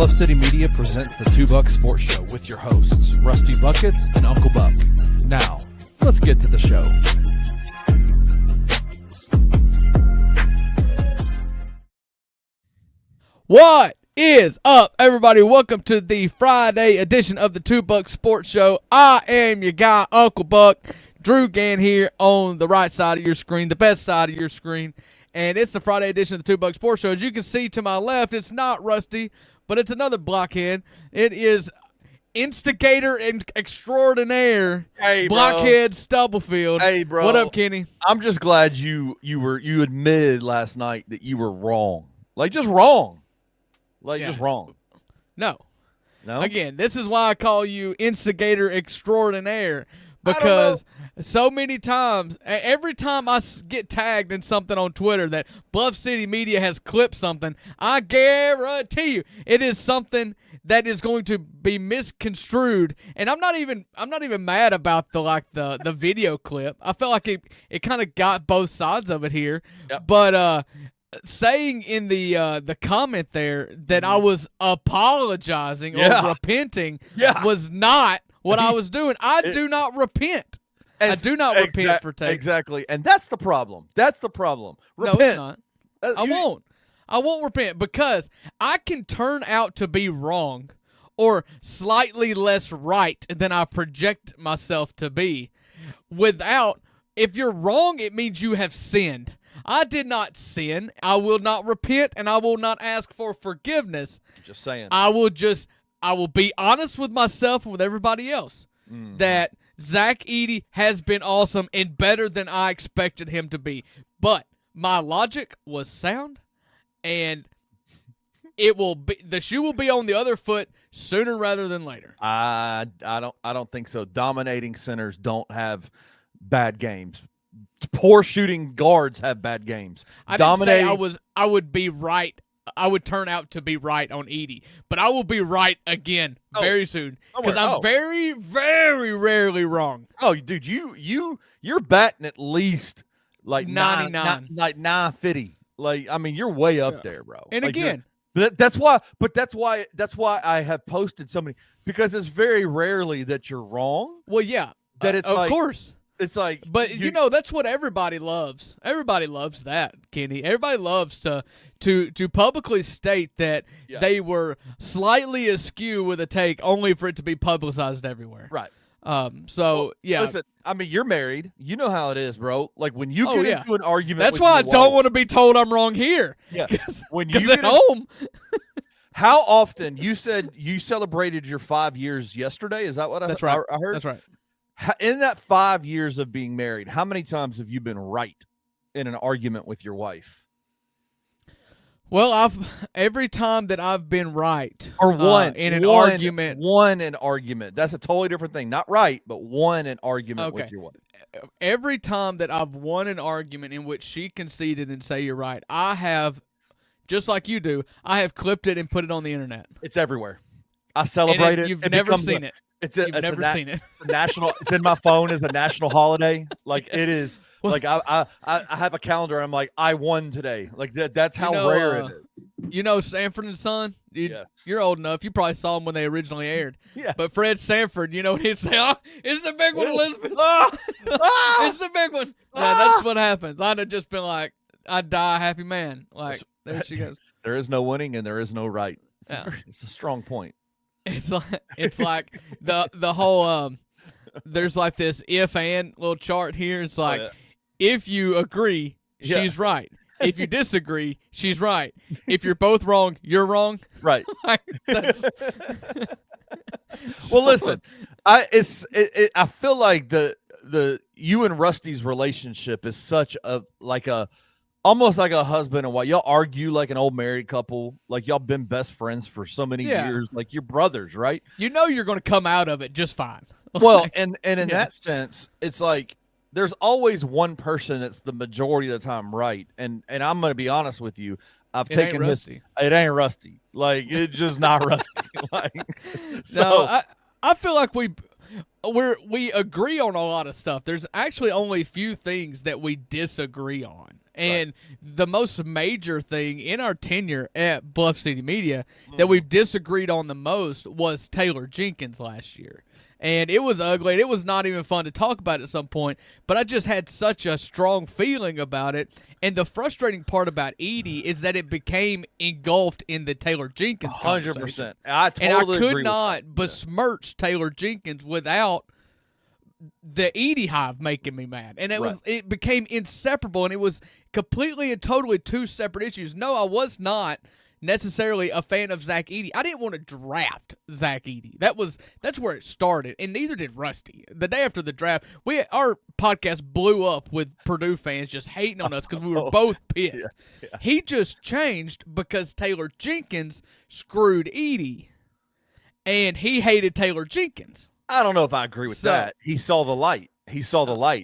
Bluff City Media presents the Two Buck Sports Show with your hosts, Rusty Buckets and Uncle Buck. Now, let's get to the show. What is up, everybody? Welcome to the Friday edition of the Two Buck Sports Show. I am your guy, Uncle Buck. Drew Gann here on the right side of your screen, the best side of your screen. And it's the Friday edition of the Two Buck Sports Show. As you can see to my left, it's not Rusty, but it's another blockhead. It is instigator and extraordinaire, blockhead Stubblefield. Hey, bro. What up, Kenny? I'm just glad you admitted last night that you were wrong. Just wrong. Just wrong. No. No? Again, this is why I call you instigator extraordinaire. Because so many times, every time I get tagged in something on Twitter that Bluff City Media has clipped something, I guarantee you it is something that is going to be misconstrued. And I'm not even mad about the video clip. I felt like it kind of got both sides of it here. Yep. But saying in the comment there that I was apologizing or repenting was not what I was doing. I do not repent. I do not repent for takes. Exactly. And that's the problem. Repent. No, it's not. I won't. I won't repent because I can turn out to be wrong or slightly less right than I project myself to be. If you're wrong, it means you have sinned. I did not sin. I will not repent, and I will not ask for forgiveness. Just saying. I will be honest with myself and with everybody else that Zach Edey has been awesome and better than I expected him to be. But my logic was sound, and the shoe will be on the other foot sooner rather than later. I don't think so. Dominating centers don't have bad games. Poor shooting guards have bad games. I didn't say I would be right. I would turn out to be right on Edey, but I will be right again very soon because I'm very, very rarely wrong. Oh, dude, you're batting at least 99, 950. You're way up there, bro. And again, that's why I have posted so many, because it's very rarely that you're wrong. Well, yeah, that it's of course. It's like, but that's what everybody loves. Everybody loves that, Kenny. Everybody loves to publicly state that they were slightly askew with a take, only for it to be publicized everywhere. Right. Listen, you're married. You know how it is, bro. When you get into an argument, that's why I don't want to be told I'm wrong here. Yeah. When you get home. How often? You said you celebrated your 5 years yesterday. Is that what That's right. I heard? That's right. In that 5 years of being married, how many times have you been right in an argument with your wife? Well, every time that I've been right, or won in an argument, won an argument. That's a totally different thing. Not right, but won an argument with your wife. Every time that I've won an argument in which she conceded and say you're right, I have, just like you do, I have clipped it and put it on the internet. It's everywhere. I celebrate it. You've never seen it. You've never seen it. It's a national. It's in my phone as a national holiday. It is. I have a calendar. I'm like, I won today. That's how rare it is. You know Sanford and Son? Yes. You're old enough. You probably saw them when they originally aired. Yeah. But Fred Sanford, you know what he'd say? Oh, it's the big one, Elizabeth. It's the big one. Yeah, that's what happens. I'd have just been like, I die a happy man. There she goes. There is no winning and there is no right. It's a strong point. It's like the whole there's this if and little chart here. It's if you agree, she's right. If you disagree, she's right. If you're both wrong, you're wrong. Right. Well, listen, I feel like the you and Rusty's relationship is such almost like a husband and wife. Y'all argue like an old married couple. Y'all been best friends for so many years. You're brothers, right? You know you're going to come out of it just fine. Well, and in that sense, it's there's always one person that's the majority of the time right. And I'm going to be honest with you. I've taken this. It ain't Rusty. It's just not Rusty. No, I feel like we agree on a lot of stuff. There's actually only a few things that we disagree on. And the most major thing in our tenure at Bluff City Media that we've disagreed on the most was Taylor Jenkins last year. And it was ugly. It was not even fun to talk about at some point, but I just had such a strong feeling about it. And the frustrating part about Edie is that it became engulfed in the Taylor Jenkins 100%. I totally and I agree could with not that. besmirch Taylor Jenkins without the Edie Hive making me mad. And it became inseparable, and it was completely and totally two separate issues. No, I was not necessarily a fan of Zach Edey. I didn't want to draft Zach Edey. That's where it started, and neither did Rusty. The day after the draft, our podcast blew up with Purdue fans just hating on us because we were both pissed. Yeah. He just changed because Taylor Jenkins screwed Edey, and he hated Taylor Jenkins. I don't know if I agree with that. He saw the light.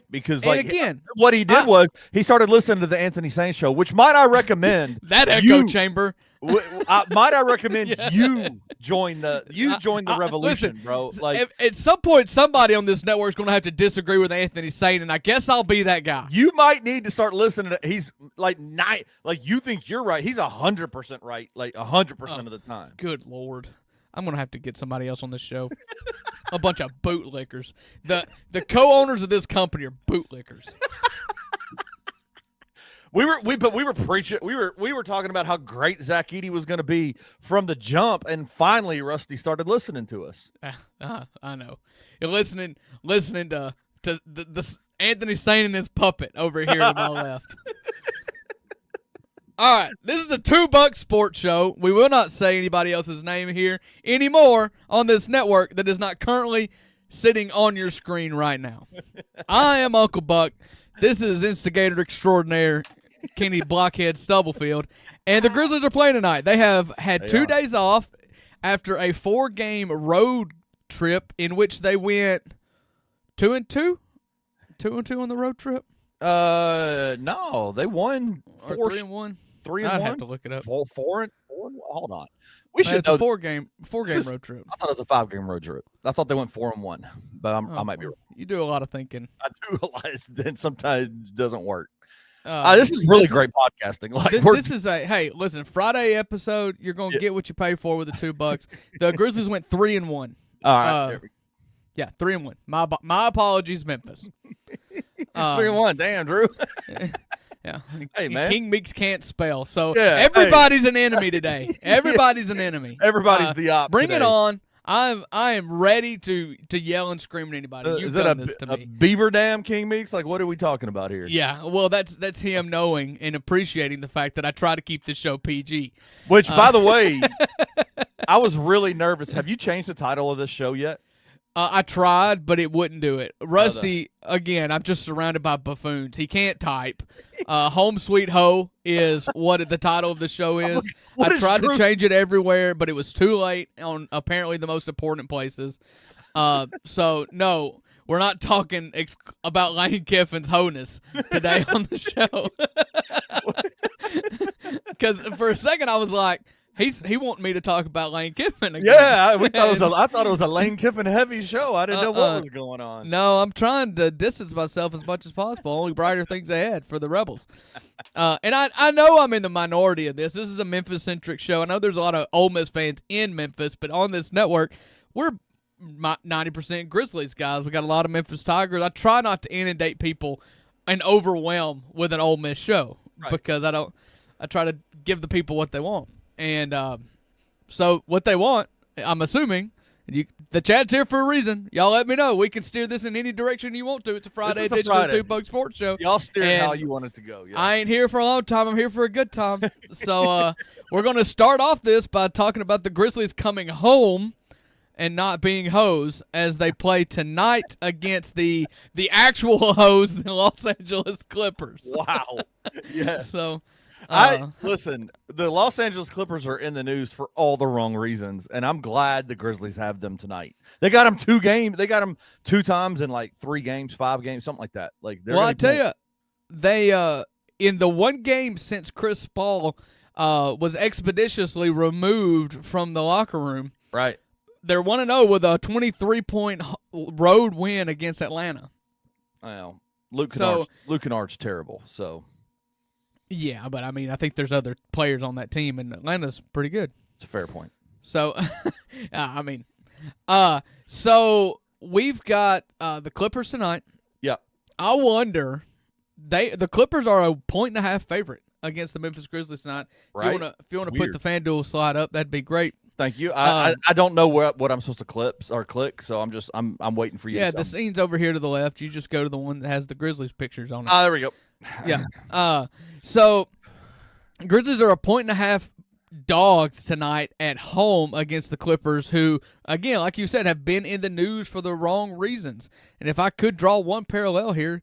Because, and again, what he did was he started listening to the Anthony Sain show, which might I recommend that echo chamber. Might I recommend you join the revolution, listen, bro? Like at some point, somebody on this network is going to have to disagree with Anthony Sain, and I guess I'll be that guy. You might need to start listening to. He's like you think you're right. He's 100% right, like 100% of the time. Good Lord. I'm going to have to get somebody else on this show. A bunch of bootlickers. The co-owners of this company are bootlickers. We were preaching. We were talking about how great Zach Edey was going to be from the jump, and finally Rusty started listening to us. I know. You're listening to the Anthony Sain and his puppet over here to my left. All right, this is the $2 Sports Show. We will not say anybody else's name here anymore on this network that is not currently sitting on your screen right now. I am Uncle Buck. This is instigator extraordinaire Kenny Blockhead Stubblefield, and the Grizzlies are playing tonight. They have had 2 days off after a 4-game road trip in which they went 2-2, 2-2 on the road trip. No, they won 3-1. 3-1. I'd have to look it up. 4-4. Hold on. We should know. It's a four-game road trip. I thought it was a 5-game road trip. I thought they went 4-1, but I might be wrong. You do a lot of thinking. I do a lot, then sometimes it doesn't work. This is really great podcasting. This is hey, listen, Friday episode. You're gonna get what you pay for with the $2. The Grizzlies went 3-1. All right. 3-1. My apologies, Memphis. 3-1. Damn, Drew. Yeah. Hey, man. King Meeks can't spell, so everybody's an enemy today. Everybody's an enemy. Everybody's the op. Bring today. it on. I am ready to yell and scream at anybody. You've done this to me. Beaver Dam King Meeks? Like, what are we talking about here? Yeah, well, that's him knowing and appreciating the fact that I try to keep the show PG. Which, by the way, I was really nervous. Have you changed the title of this show yet? I tried, but it wouldn't do it. Rusty, again, I'm just surrounded by buffoons. He can't type. Home Sweet Ho is what the title of the show is. I tried to change it everywhere, but it was too late on apparently the most important places. So, no, we're not talking about Lane Kiffin's ho-ness today on the show. Because for a second I was like, he wanted me to talk about Lane Kiffin again. Yeah, I thought it was a Lane Kiffin heavy show. I didn't know what was going on. No, I'm trying to distance myself as much as possible. Only brighter things ahead for the Rebels. And I know I'm in the minority of this. This is a Memphis-centric show. I know there's a lot of Ole Miss fans in Memphis, but on this network, we're 90% Grizzlies guys. We got a lot of Memphis Tigers. I try not to inundate people and overwhelm with an Ole Miss show because I try to give the people what they want. And so what they want, I'm assuming, the chat's here for a reason. Y'all let me know. We can steer this in any direction you want to. It's a Friday edition of the $2 Sports Show. Y'all steer it how you want it to go. Yeah. I ain't here for a long time. I'm here for a good time. So we're going to start off this by talking about the Grizzlies coming home and not being hoes as they play tonight against the actual hoes, the Los Angeles Clippers. Wow. Yeah. So... listen, the Los Angeles Clippers are in the news for all the wrong reasons, and I'm glad the Grizzlies have them tonight. They got them 2 games. They got them 2 times in like 3 games, 5 games, something like that. Like, I tell you, they in the 1 game since Chris Paul was expeditiously removed from the locker room. Right. They're 1-0 with a 23-point road win against Atlanta. Well, Luke Kennard's terrible, so. Yeah, but I mean, I think there's other players on that team, and Atlanta's pretty good. It's a fair point. So, I mean, so we've got the Clippers tonight. Yep. I wonder, the Clippers are a 1.5 favorite against the Memphis Grizzlies tonight. Right. If you want to put the FanDuel slide up, that'd be great. Thank you. I don't know what I'm supposed to click, so I'm waiting for you. Yeah, to the scene's over here to the left. You just go to the one that has the Grizzlies pictures on it. There we go. Yeah. So Grizzlies are a 1.5 dogs tonight at home against the Clippers, who, again, like you said, have been in the news for the wrong reasons. And if I could draw one parallel here,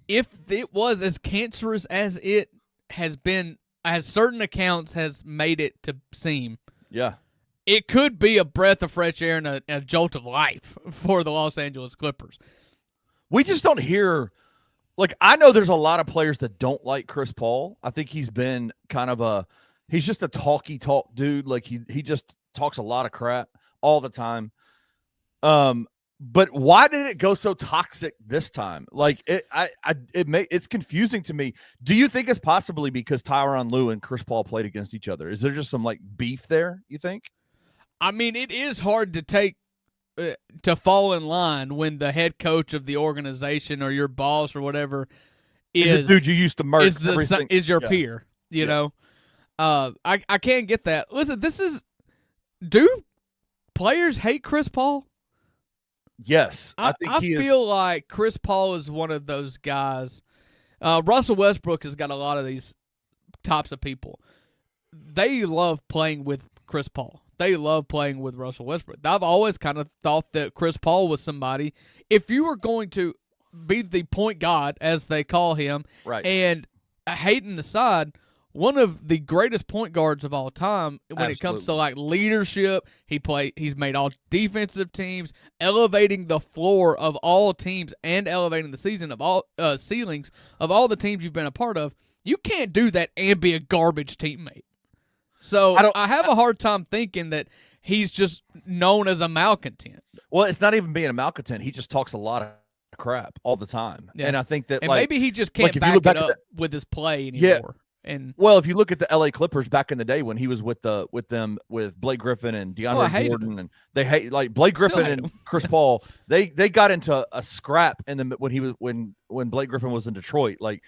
if it was as cancerous as it has been, as certain accounts has made it to seem, yeah, it could be a breath of fresh air and a jolt of life for the Los Angeles Clippers. We just don't hear. Like, I know there's a lot of players that don't like Chris Paul. I think he's been kind of he's just a talk dude. Like, he just talks a lot of crap all the time. But why did it go so toxic this time? Like, it's confusing to me. Do you think it's possibly because Tyronn Lue and Chris Paul played against each other? Is there just some like beef there, you think? I mean, it is hard to take to fall in line when the head coach of the organization or your boss or whatever is a dude you used to murder is your peer. You know, I can't get that. Listen, do players hate Chris Paul? Yes, I think he feel like Chris Paul is one of those guys. Russell Westbrook has got a lot of these types of people. They love playing with Chris Paul. They love playing with Russell Westbrook. I've always kind of thought that Chris Paul was somebody, if you were going to be the point god, as they call him, right, and hating aside, one of the greatest point guards of all time when it comes to like leadership. He's made all defensive teams, elevating the floor of all teams and elevating the season of all ceilings of all the teams you've been a part of. You can't do that and be a garbage teammate. So I have a hard time thinking that he's just known as a malcontent. Well, it's not even being a malcontent. He just talks a lot of crap all the time. Yeah. And I think that maybe he just can't back it up with his play anymore. Yeah. And well, if you look at the LA Clippers back in the day when he was with Blake Griffin and DeAndre Jordan, and they hate like Blake Griffin and Chris Paul, they got into a scrap when Blake Griffin was in Detroit. Like,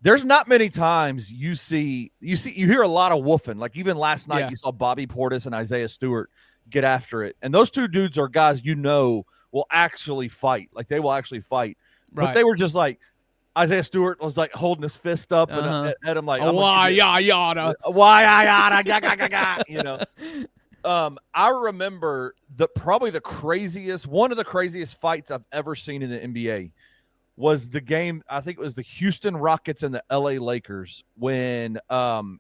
there's not many times you hear a lot of woofing. Like, even last night, you saw Bobby Portis and Isaiah Stewart get after it. And those two dudes are guys will actually fight. Like, they will actually fight. Right. But they were just like, Isaiah Stewart was like holding his fist up and at him like, why yada, you know. I remember probably one of the craziest fights I've ever seen in the NBA was the game. I think it was the Houston Rockets and the LA Lakers when Brandon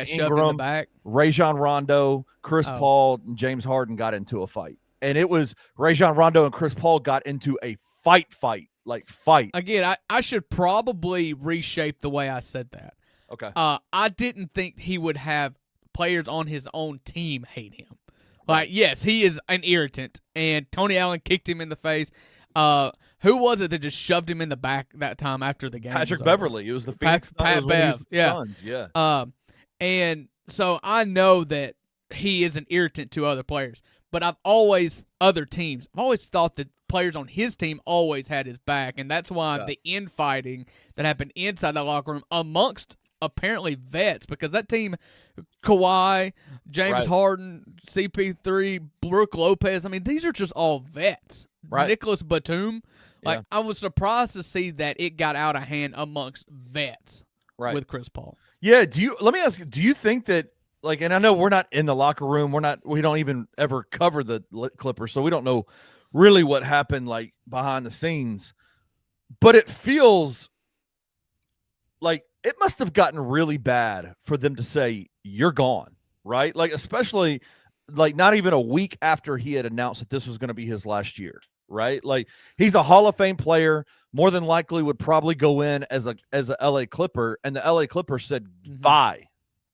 Ingram, Rajon Rondo, Chris Paul, and James Harden got into a fight. And it was Rajon Rondo and Chris Paul got into a fight. Again, I should probably reshape the way I said that. Okay. I didn't think he would have players on his own team hate him. Like, yes, he is an irritant, and Tony Allen kicked him in the face. Who was it that just shoved him in the back that time after the game? Patrick Beverly. It was the Phoenix Bev. Yeah. Suns. Yeah. And so I know that he is an irritant to other players, but I've always thought that players on his team always had his back, and that's why the infighting that happened inside the locker room amongst apparently vets, because that team, Kawhi, James Harden, CP3, Brook Lopez, I mean, these are just all vets. Right. Nicholas Batum. Like, I was surprised to see that it got out of hand amongst vets with Chris Paul. Yeah, let me ask you, do you think that, like, and I know we're not in the locker room, we don't even ever cover the Clippers, so we don't know really what happened like behind the scenes, but it feels like it must have gotten really bad for them to say you're gone, right? Like, especially like not even a week after he had announced that this was going to be his last year, right? Like, he's a Hall of Fame player, more than likely would probably go in as a LA Clipper, and the LA Clippers said bye.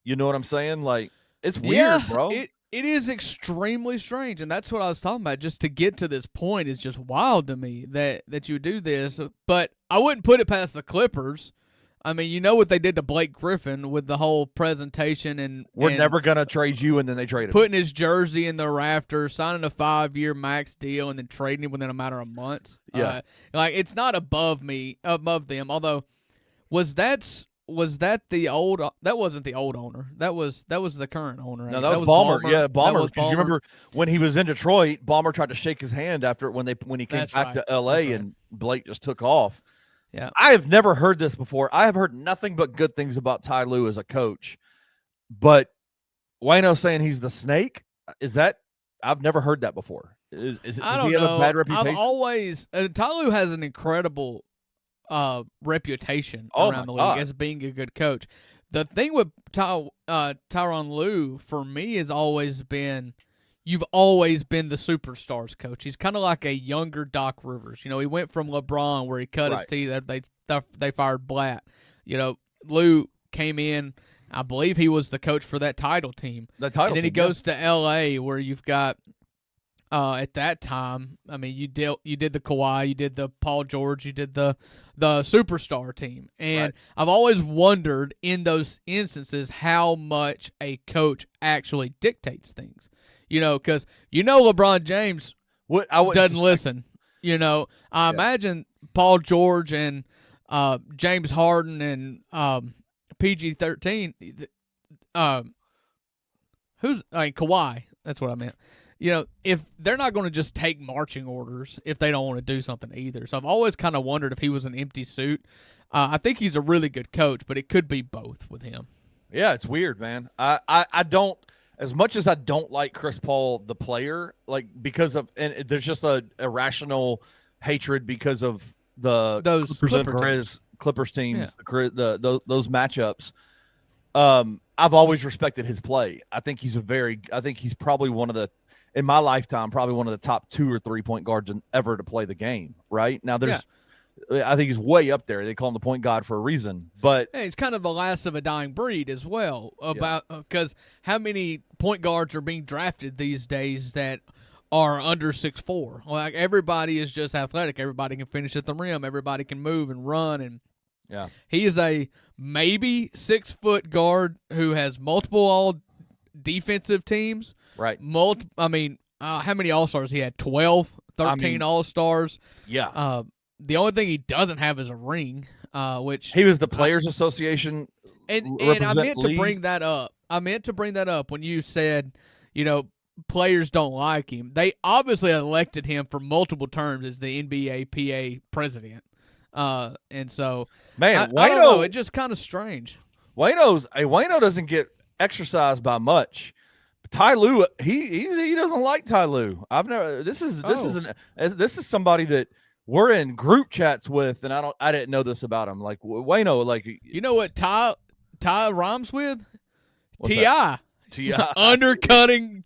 You know what I'm saying? Like, it's weird, bro. It is extremely strange, and that's what I was talking about. Just to get to this point is just wild to me that you do this. But I wouldn't put it past the Clippers. I mean, you know what they did to Blake Griffin with the whole presentation and we're never gonna trade you, and then they traded him. Putting his jersey in the rafters, signing a 5-year max deal, and then trading him within a matter of months. Yeah, like it's not above them. Although, was that the old? That wasn't the old owner. That was the current owner. No, that was Ballmer. Yeah, Ballmer. Because you remember when he was in Detroit, Ballmer tried to shake his hand after when he came back to L.A. and Blake just took off. Yeah, I have never heard this before. I have heard nothing but good things about Ty Lue as a coach, but Wayno saying he's the snake, is that? I've never heard that before. Does he have a bad reputation? I've always Ty Lue has an incredible reputation around the league as being a good coach. The thing with Tyronn Lue for me has always been, you've always been the superstars coach. He's kind of like a younger Doc Rivers. You know, he went from LeBron where he cut his teeth. They fired Blatt. You know, Lue came in. I believe he was the coach for that title team. And then he goes to L.A. where you've got at that time. I mean, you did the Kawhi, you did the Paul George, you did the superstar team, and I've always wondered in those instances how much a coach actually dictates things. You know, because LeBron James doesn't listen. You know, I imagine Paul George and James Harden and PG-13. Kawhi. That's what I meant. You know, if they're not going to just take marching orders if they don't want to do something either. So I've always kind of wondered if he was an empty suit. I think he's a really good coach, but it could be both with him. Yeah, it's weird, man. I don't. As much as I don't like Chris Paul, the player, like because of, and there's just a irrational hatred because of those Clippers teams, those matchups. I've always respected his play. I think he's probably one of the, in my lifetime, probably one of the top 2 or 3 point guards ever to play the game. Right now, I think he's way up there. They call him the point god for a reason, but he's kind of the last of a dying breed as well. Because how many point guards are being drafted these days that are under 6'4"? Like everybody is just athletic. Everybody can finish at the rim. Everybody can move and run. And he is a maybe 6-foot guard who has multiple all defensive teams. Right. How many All-Stars he had? 12, 13 All-Stars. Yeah. The only thing he doesn't have is a ring, which he was the Players Association. And I meant to bring that up. When you said, players don't like him. They obviously elected him for multiple terms as the NBA PA president. And so, man, I don't know. It's just kind of strange. Wayno doesn't get exercised by much. Ty Lue, he doesn't like Ty Lue. This is somebody that we're in group chats with, and I didn't know this about him. Like Wayno, like you know what Ty rhymes with? T.I. T.I. undercutting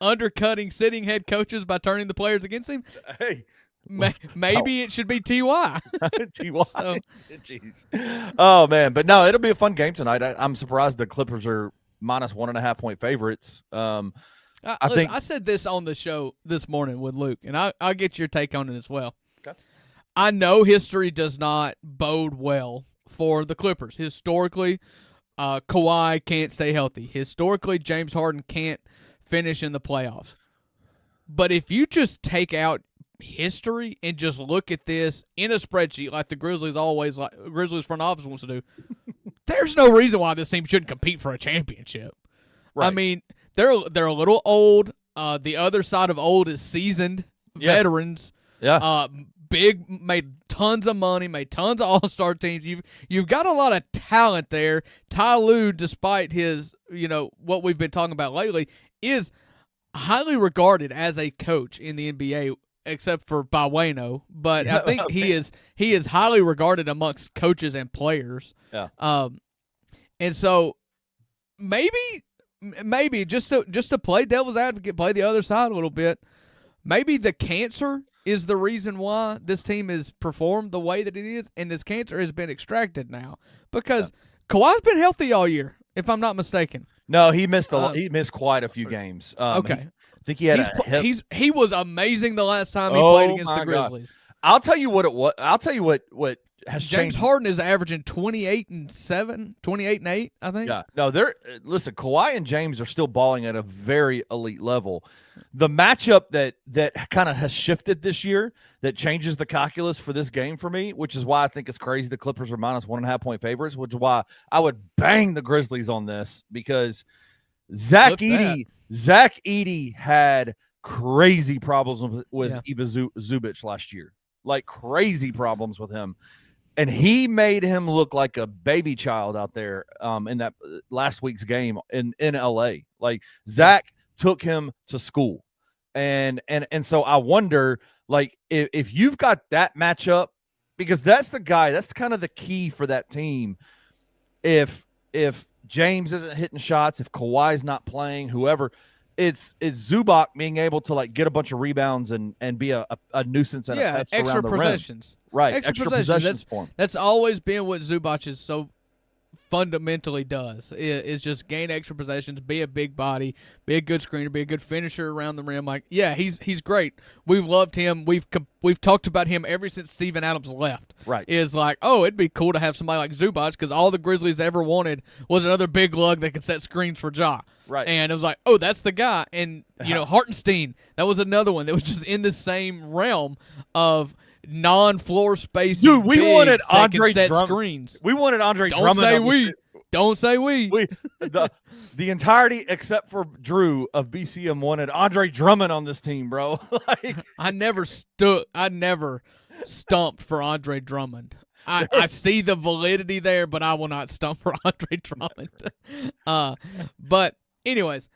undercutting sitting head coaches by turning the players against him. Hey, maybe it should be T.Y. T.Y. So. Jeez. Oh man, but no, it'll be a fun game tonight. I'm surprised the Clippers are minus 1.5 point favorites. I said this on the show this morning with Luke, and I'll get your take on it as well. Okay. I know history does not bode well for the Clippers. Historically, Kawhi can't stay healthy. Historically, James Harden can't finish in the playoffs. But if you just take out history and just look at this in a spreadsheet like the Grizzlies front office wants to do, there's no reason why this team shouldn't compete for a championship. Right. I mean, they're a little old. The other side of old is seasoned veterans. Yeah. Made tons of money, made tons of all-star teams. You've got a lot of talent there. Ty Lue, despite his, what we've been talking about lately, is highly regarded as a coach in the NBA, except for by Wayno. But I think he is highly regarded amongst coaches and players. Yeah. And so maybe just to play devil's advocate, play the other side a little bit, maybe the cancer is the reason why this team has performed the way that it is, and this cancer has been extracted now because Kawhi's been healthy all year, if I'm not mistaken. No, he missed he missed quite a few games. Okay, I think he had he was amazing the last time he played against the Grizzlies. God. I'll tell you what it was. I'll tell you what has James changed. Harden is averaging 28-7, 28-8, I think. Yeah, no, listen. Kawhi and James are still balling at a very elite level. The matchup that kind of has shifted this year that changes the calculus for this game for me, which is why I think it's crazy the Clippers are minus 1.5 point favorites, which is why I would bang the Grizzlies on this because Zach Edey had crazy problems with Iva Zubic last year, like crazy problems with him. And he made him look like a baby child out there in that last week's game in LA. Like Zach took him to school. And so I wonder, like, if you've got that matchup, because that's the guy, that's kind of the key for that team. If James isn't hitting shots, if Kawhi's not playing, whoever, it's Zubac being able to like get a bunch of rebounds and be a nuisance and a pest extra around the possessions. Rim. Right, extra possessions for him. That's always been what Zubac is so fundamentally does. Is just gain extra possessions, be a big body, be a good screener, be a good finisher around the rim. Like, yeah, he's great. We've loved him. We've talked about him ever since Steven Adams left. Right. Is like, oh, it'd be cool to have somebody like Zubac because all the Grizzlies ever wanted was another big lug that could set screens for Ja. Right. And it was like, oh, that's the guy. And, Hartenstein, that was another one that was just in the same realm of non-floor space. Dude, we wanted Andre Drummond. Screens. We wanted Andre Don't Drummond. Say we. Don't say we. The entirety except for Drew of BCM wanted Andre Drummond on this team, bro. Like, I never stumped for Andre Drummond. I see the validity there, but I will not stump for Andre Drummond. But anyways,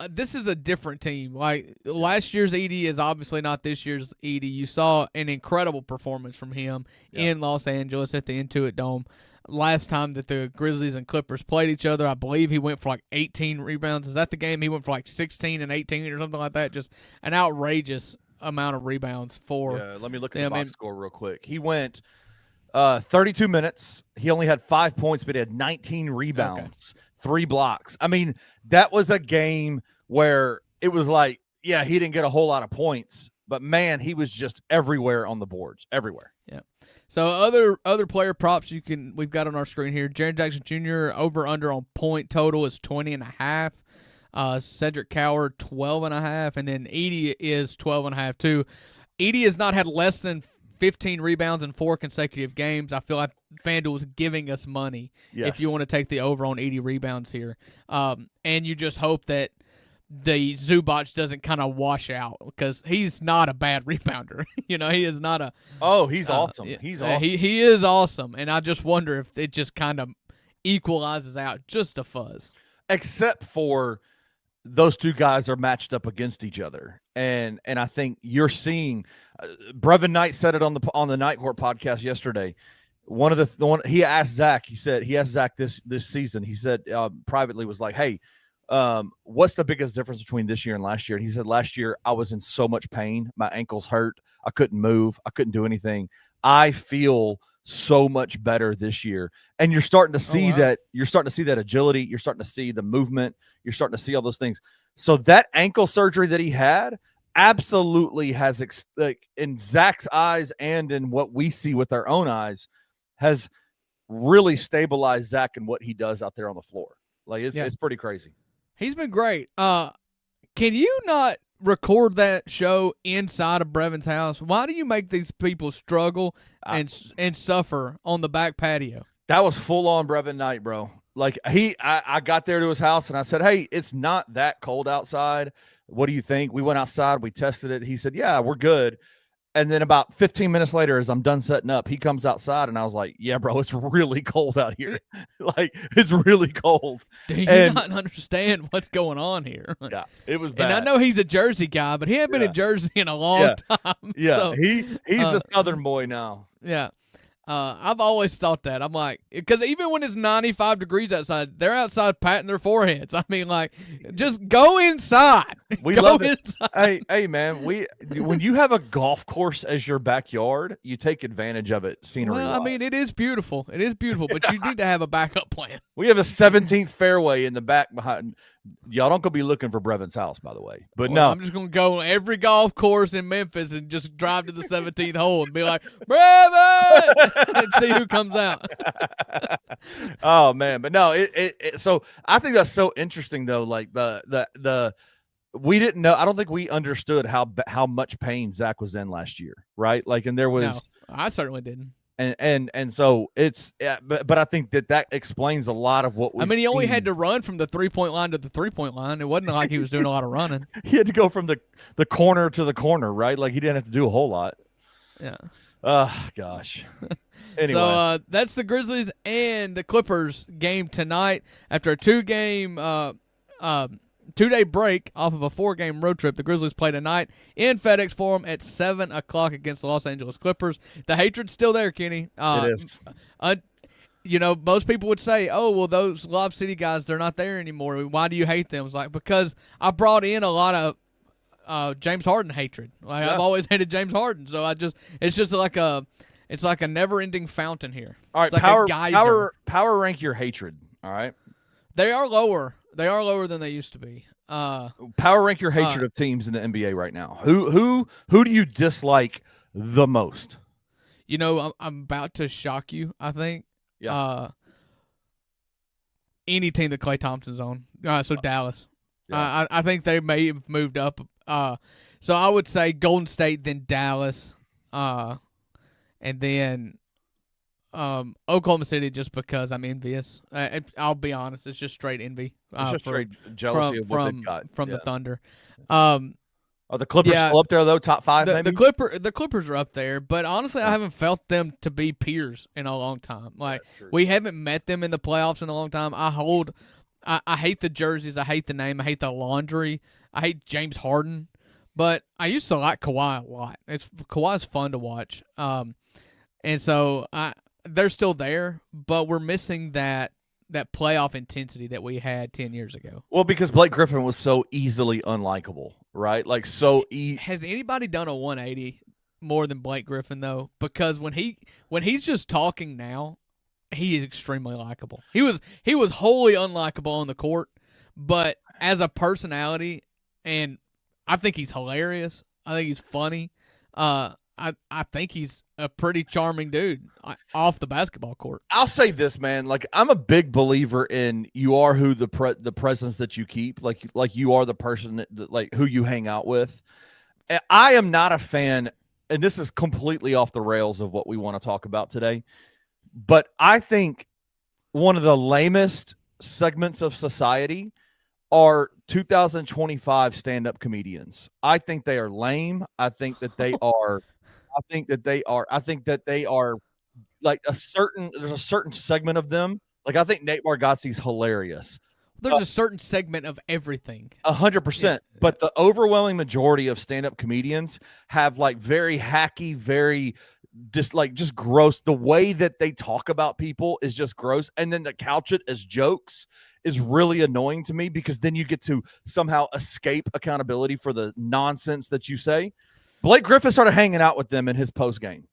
this is a different team. Like last year's Edey is obviously not this year's Edey. You saw an incredible performance from him in Los Angeles at the Intuit Dome. Last time that the Grizzlies and Clippers played each other, I believe he went for like 18 rebounds. Is that the game he went for like 16 and 18 or something like that? Just an outrageous amount of rebounds for. Yeah, let me look at the box score real quick. He went 32 minutes. He only had 5 points, but he had 19 rebounds, 3 blocks. I mean, that was a game where it was like, yeah, he didn't get a whole lot of points, but man, he was just everywhere on the boards, everywhere. Yeah. So other player props we've got on our screen here. Jaren Jackson Jr. over under on point total is 20.5. Cedric Coward 12.5, and then Edey is 12.5 too. Edey has not had less than 15 rebounds in 4 consecutive games. I feel like FanDuel is giving us money if you want to take the over on Edey rebounds here. And you just hope that the Zubac doesn't kind of wash out because he's not a bad rebounder. He is not a. Oh, he's awesome. He's awesome. He is awesome, and I just wonder if it just kind of equalizes out just a fuzz. Except for those two guys are matched up against each other, and I think you're seeing. Brevin Knight said it on the Night Court podcast yesterday. He asked Zach. He asked Zach this season. He said privately was like, "Hey, what's the biggest difference between this year and last year?" And he said, "Last year I was in so much pain. My ankles hurt. I couldn't move. I couldn't do anything. I feel so much better this year." And you're starting to see that. You're starting to see that agility. You're starting to see the movement. You're starting to see all those things. So that ankle surgery that he had absolutely has, in Zach's eyes and in what we see with our own eyes, has really stabilized Zach and what he does out there on the floor. Like it's pretty crazy. He's been great. Can you not record that show inside of Brevin's house? Why do you make these people struggle and suffer on the back patio? That was full on Brevin Knight, bro. Like I got there to his house and I said, "Hey, it's not that cold outside. What do you think?" We went outside, we tested it. He said, "Yeah, we're good." And then about 15 minutes later, as I'm done setting up, he comes outside and I was like, "Yeah, bro, it's really cold out here." Like, it's really cold. Do you not understand what's going on here? Yeah, it was bad. And I know he's a Jersey guy, but he hadn't been in Jersey in a long time. Yeah, so, he's a Southern boy now. Yeah. I've always thought that. I'm like, because even when it's 95 degrees outside, they're outside patting their foreheads. I mean, like, just go inside. We Go love it. inside. Hey, man. When you have a golf course as your backyard, you take advantage of it. Scenery. Well, I mean, it is beautiful. It is beautiful, but you need to have a backup plan. We have a 17th fairway in the back behind. Y'all don't go be looking for Brevin's house, by the way. But Well, no, I'm just gonna go on every golf course in Memphis and just drive to the 17th hole and be like, Brevin, and see who comes out. Oh man, but no, so I think that's so interesting though. Like the we didn't know. I don't think we understood how much pain Zach was in last year, right? Like, and there was. No, I certainly didn't. And so it's, but I think that explains a lot of what we. I mean, he only had to run from the 3-point line to the 3-point line. It wasn't like he was doing a lot of running. He had to go from the corner to the corner, right? Like he didn't have to do a whole lot. Yeah. Gosh. Anyway, so that's the Grizzlies and the Clippers game tonight after a two-game 2-day break off of a 4-game road trip. The Grizzlies play tonight in FedEx Forum at 7 o'clock against the Los Angeles Clippers. The hatred's still there, Kenny. it is. You know, most people would say, oh, well, those Lob City guys, they're not there anymore. Why do you hate them? It's like, because I brought in a lot of James Harden hatred. Like, I've always hated James Harden. So it's just like a never-ending fountain here. All right, like power rank your hatred. All right. They are lower. They are lower than they used to be. Power rank your hatred of teams in the NBA right now. Who do you dislike the most? You know, I'm about to shock you, I think. Yeah. Any team that Klay Thompson's on. So Dallas. Yeah. I think they may have moved up. So I would say Golden State, then Dallas, and then Oklahoma City, just because I'm envious. I'll be honest, it's just straight envy. It's just straight jealousy of what they've got from the Thunder. Are the Clippers still up there though? Top 5, maybe? The Clippers are up there, but honestly, I haven't felt them to be peers in a long time. Like, we haven't met them in the playoffs in a long time. I hate the jerseys. I hate the name. I hate the laundry. I hate James Harden. But I used to like Kawhi a lot. Kawhi's fun to watch. And so they're still there, but we're missing that playoff intensity that we had 10 years ago. Well, because Blake Griffin was so easily unlikable, right? Like, has anybody done a 180 more than Blake Griffin though? Because when he's just talking now, he is extremely likable. He was wholly unlikable on the court, but as a personality, and I think he's hilarious. I think he's funny. I think he's a pretty charming dude off the basketball court. I'll say this, man. Like, I'm a big believer in you are who the presence that you keep. Like you are the person that, like, who you hang out with. And I am not a fan, and this is completely off the rails of what we want to talk about today, but I think one of the lamest segments of society are 2025 stand-up comedians. I think they are lame. I think that they are like there's a certain segment of them. Like, I think Nate Bargatze's hilarious. There's a certain segment of everything. 100%. But the overwhelming majority of stand-up comedians have like very hacky, very just gross. The way that they talk about people is just gross. And then to couch it as jokes is really annoying to me, because then you get to somehow escape accountability for the nonsense that you say. Blake Griffin started hanging out with them in his post game,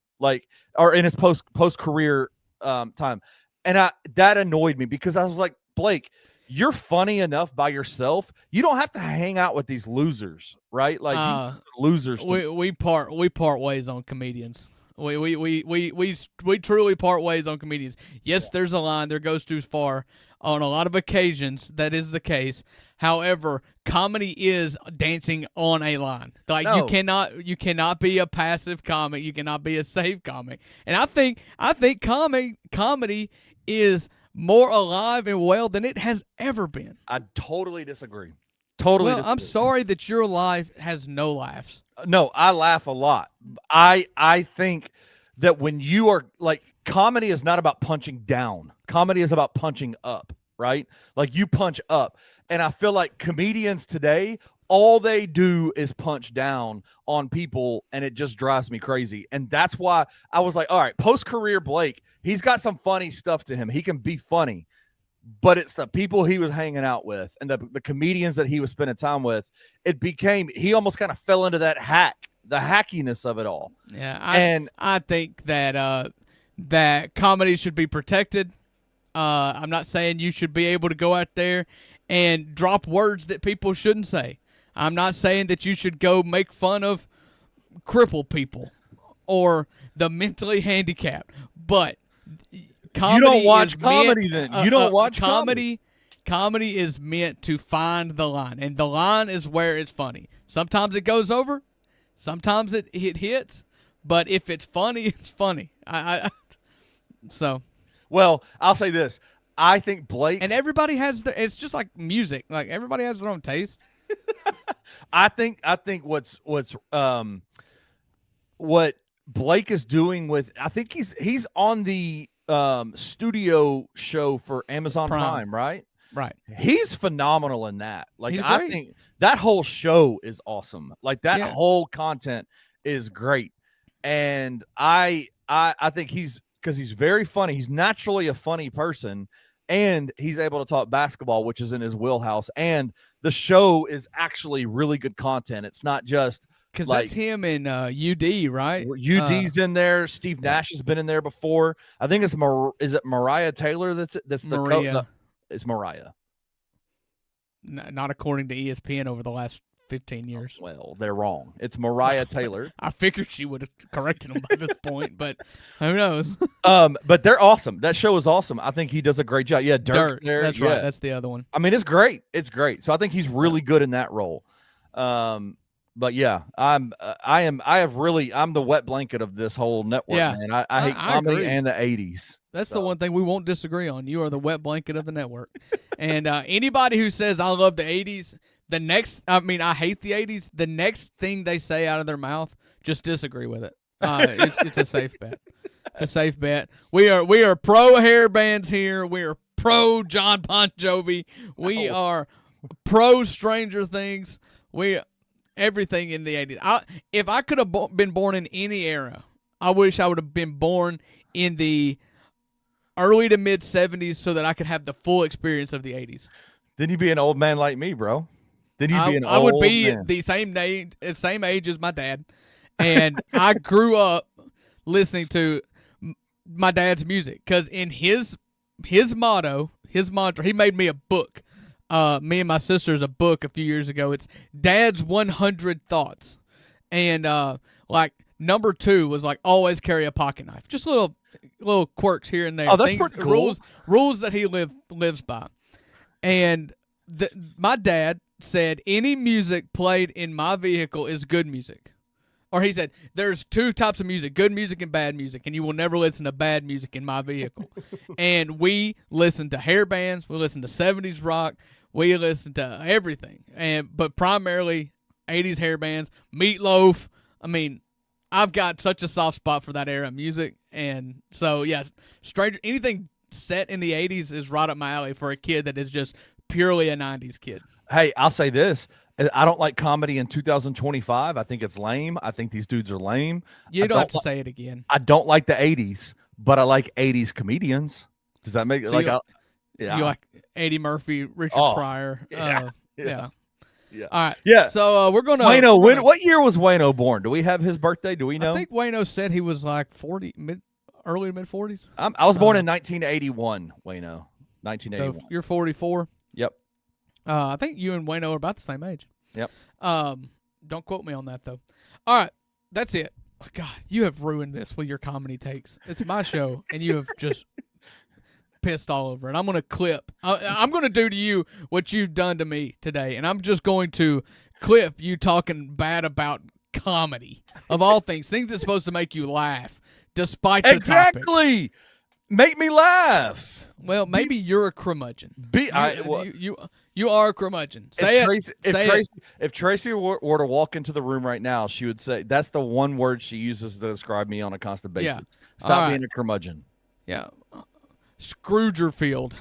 or in his post career time, and that annoyed me, because I was like, Blake, you're funny enough by yourself. You don't have to hang out with these losers, right? Like, these losers. We part ways on comedians. We truly part ways on comedians. Yes, there's a line. There goes too far. On a lot of occasions, that is the case. However, comedy is dancing on a line. Like, no. you cannot be a passive comic. You cannot be a safe comic. And I think comedy is more alive and well than it has ever been. I totally disagree. I'm sorry that your life has no laughs. No, I laugh a lot. I think that when you are like, comedy is not about punching down. Comedy is about punching up, right? Like, you punch up. And I feel like comedians today all they do is punch down on people, and it just drives me crazy. And that's why I was like, all right, post-career Blake, he's got some funny stuff to him. He can be funny, but it's the people he was hanging out with and the comedians that he was spending time with. He almost kind of fell into the hackiness of it all. Yeah, I think that that comedy should be protected. I'm not saying you should be able to go out there and drop words that people shouldn't say. I'm not saying that you should go make fun of crippled people or the mentally handicapped. But comedy you don't watch is comedy meant, then. You don't watch comedy. Comedy is meant to find the line, and the line is where it's funny. Sometimes it goes over, sometimes it hits, but if it's funny, it's funny. So. Well, I'll say this. I think Blake and everybody has it's just like music. Like everybody has their own taste. I think what Blake is doing with, I think he's on the studio show for Amazon Prime, right? Right. He's phenomenal in that. Like I think that whole show is awesome. Like that whole content is great. And I think because he's very funny. He's naturally a funny person, and he's able to talk basketball, which is in his wheelhouse. And the show is actually really good content. It's not just because that's him in UD, right? UD's in there. Steve Nash has been in there before. I think it's is it Mariah Taylor? That's Maria. It's Mariah. Not according to ESPN over the last 15 years. Well, they're wrong. It's Mariah Taylor. I figured she would have corrected him by this point, but who knows? But they're awesome. That show is awesome. I think he does a great job. Yeah, Dirk there. That's right. That's the other one. I mean, it's great. It's great. So I think he's really good in that role. But yeah, I'm the wet blanket of this whole network, man. I hate comedy and the 80s. That's the one thing we won't disagree on. You are the wet blanket of the network. And anybody who says I love the 80s, I hate the 80s, the next thing they say out of their mouth, just disagree with it. It's a safe bet. It's a safe bet. We are pro hair bands here. We are pro John Bon Jovi. We are pro Stranger Things. Everything in the 80s. If I could have been born in any era, I wish I would have been born in the early to mid 70s so that I could have the full experience of the 80s. Then you'd be an old man like me, bro. Then you'd be an old man. I would be the same age as my dad. And I grew up listening to my dad's music because in his mantra, he made me a book. Me and my sister's a book a few years ago. It's Dad's 100 Thoughts. And like number 2 was like always carry a pocket knife. Just little quirks here and there. Oh, that's pretty cool. Rules that he lives by. And my dad said any music played in my vehicle is good music. Or he said, there's 2 types of music, good music and bad music, and you will never listen to bad music in my vehicle. And we listen to hair bands, we listen to 70s rock, we listen to everything. But primarily 80s hair bands, Meatloaf. I mean, I've got such a soft spot for that era of music. And so, yes, anything set in the 80s is right up my alley for a kid that is just purely a 90s kid. Hey, I'll say this. I don't like comedy in 2025. I think it's lame. I think these dudes are lame. You don't have to say it again. I don't like the 80s, but I like 80s comedians. Does that make it you like Eddie Murphy, Richard Pryor? Yeah. All right. Yeah. So we're gonna. Wayno, what year was Wayno born? Do we have his birthday? Do we know? I think Wayno said he was like early to mid 40s. I was born in 1981. Wayno, 1981. So you're 44. Yep. I think you and Wayno are about the same age. Yep. Don't quote me on that though. All right, that's it. Oh, God, you have ruined this with your comedy takes. It's my show, and you have just pissed all over it. I'm going to clip. I'm going to do to you what you've done to me today, and I'm just going to clip you talking bad about comedy of all things that's supposed to make you laugh, despite the topic. Make me laugh. Well, maybe you're a curmudgeon. You are a curmudgeon. If Tracy were to walk into the room right now, she would say that's the one word she uses to describe me on a constant basis. Yeah. Stop being a curmudgeon. Yeah. Scroogerfield.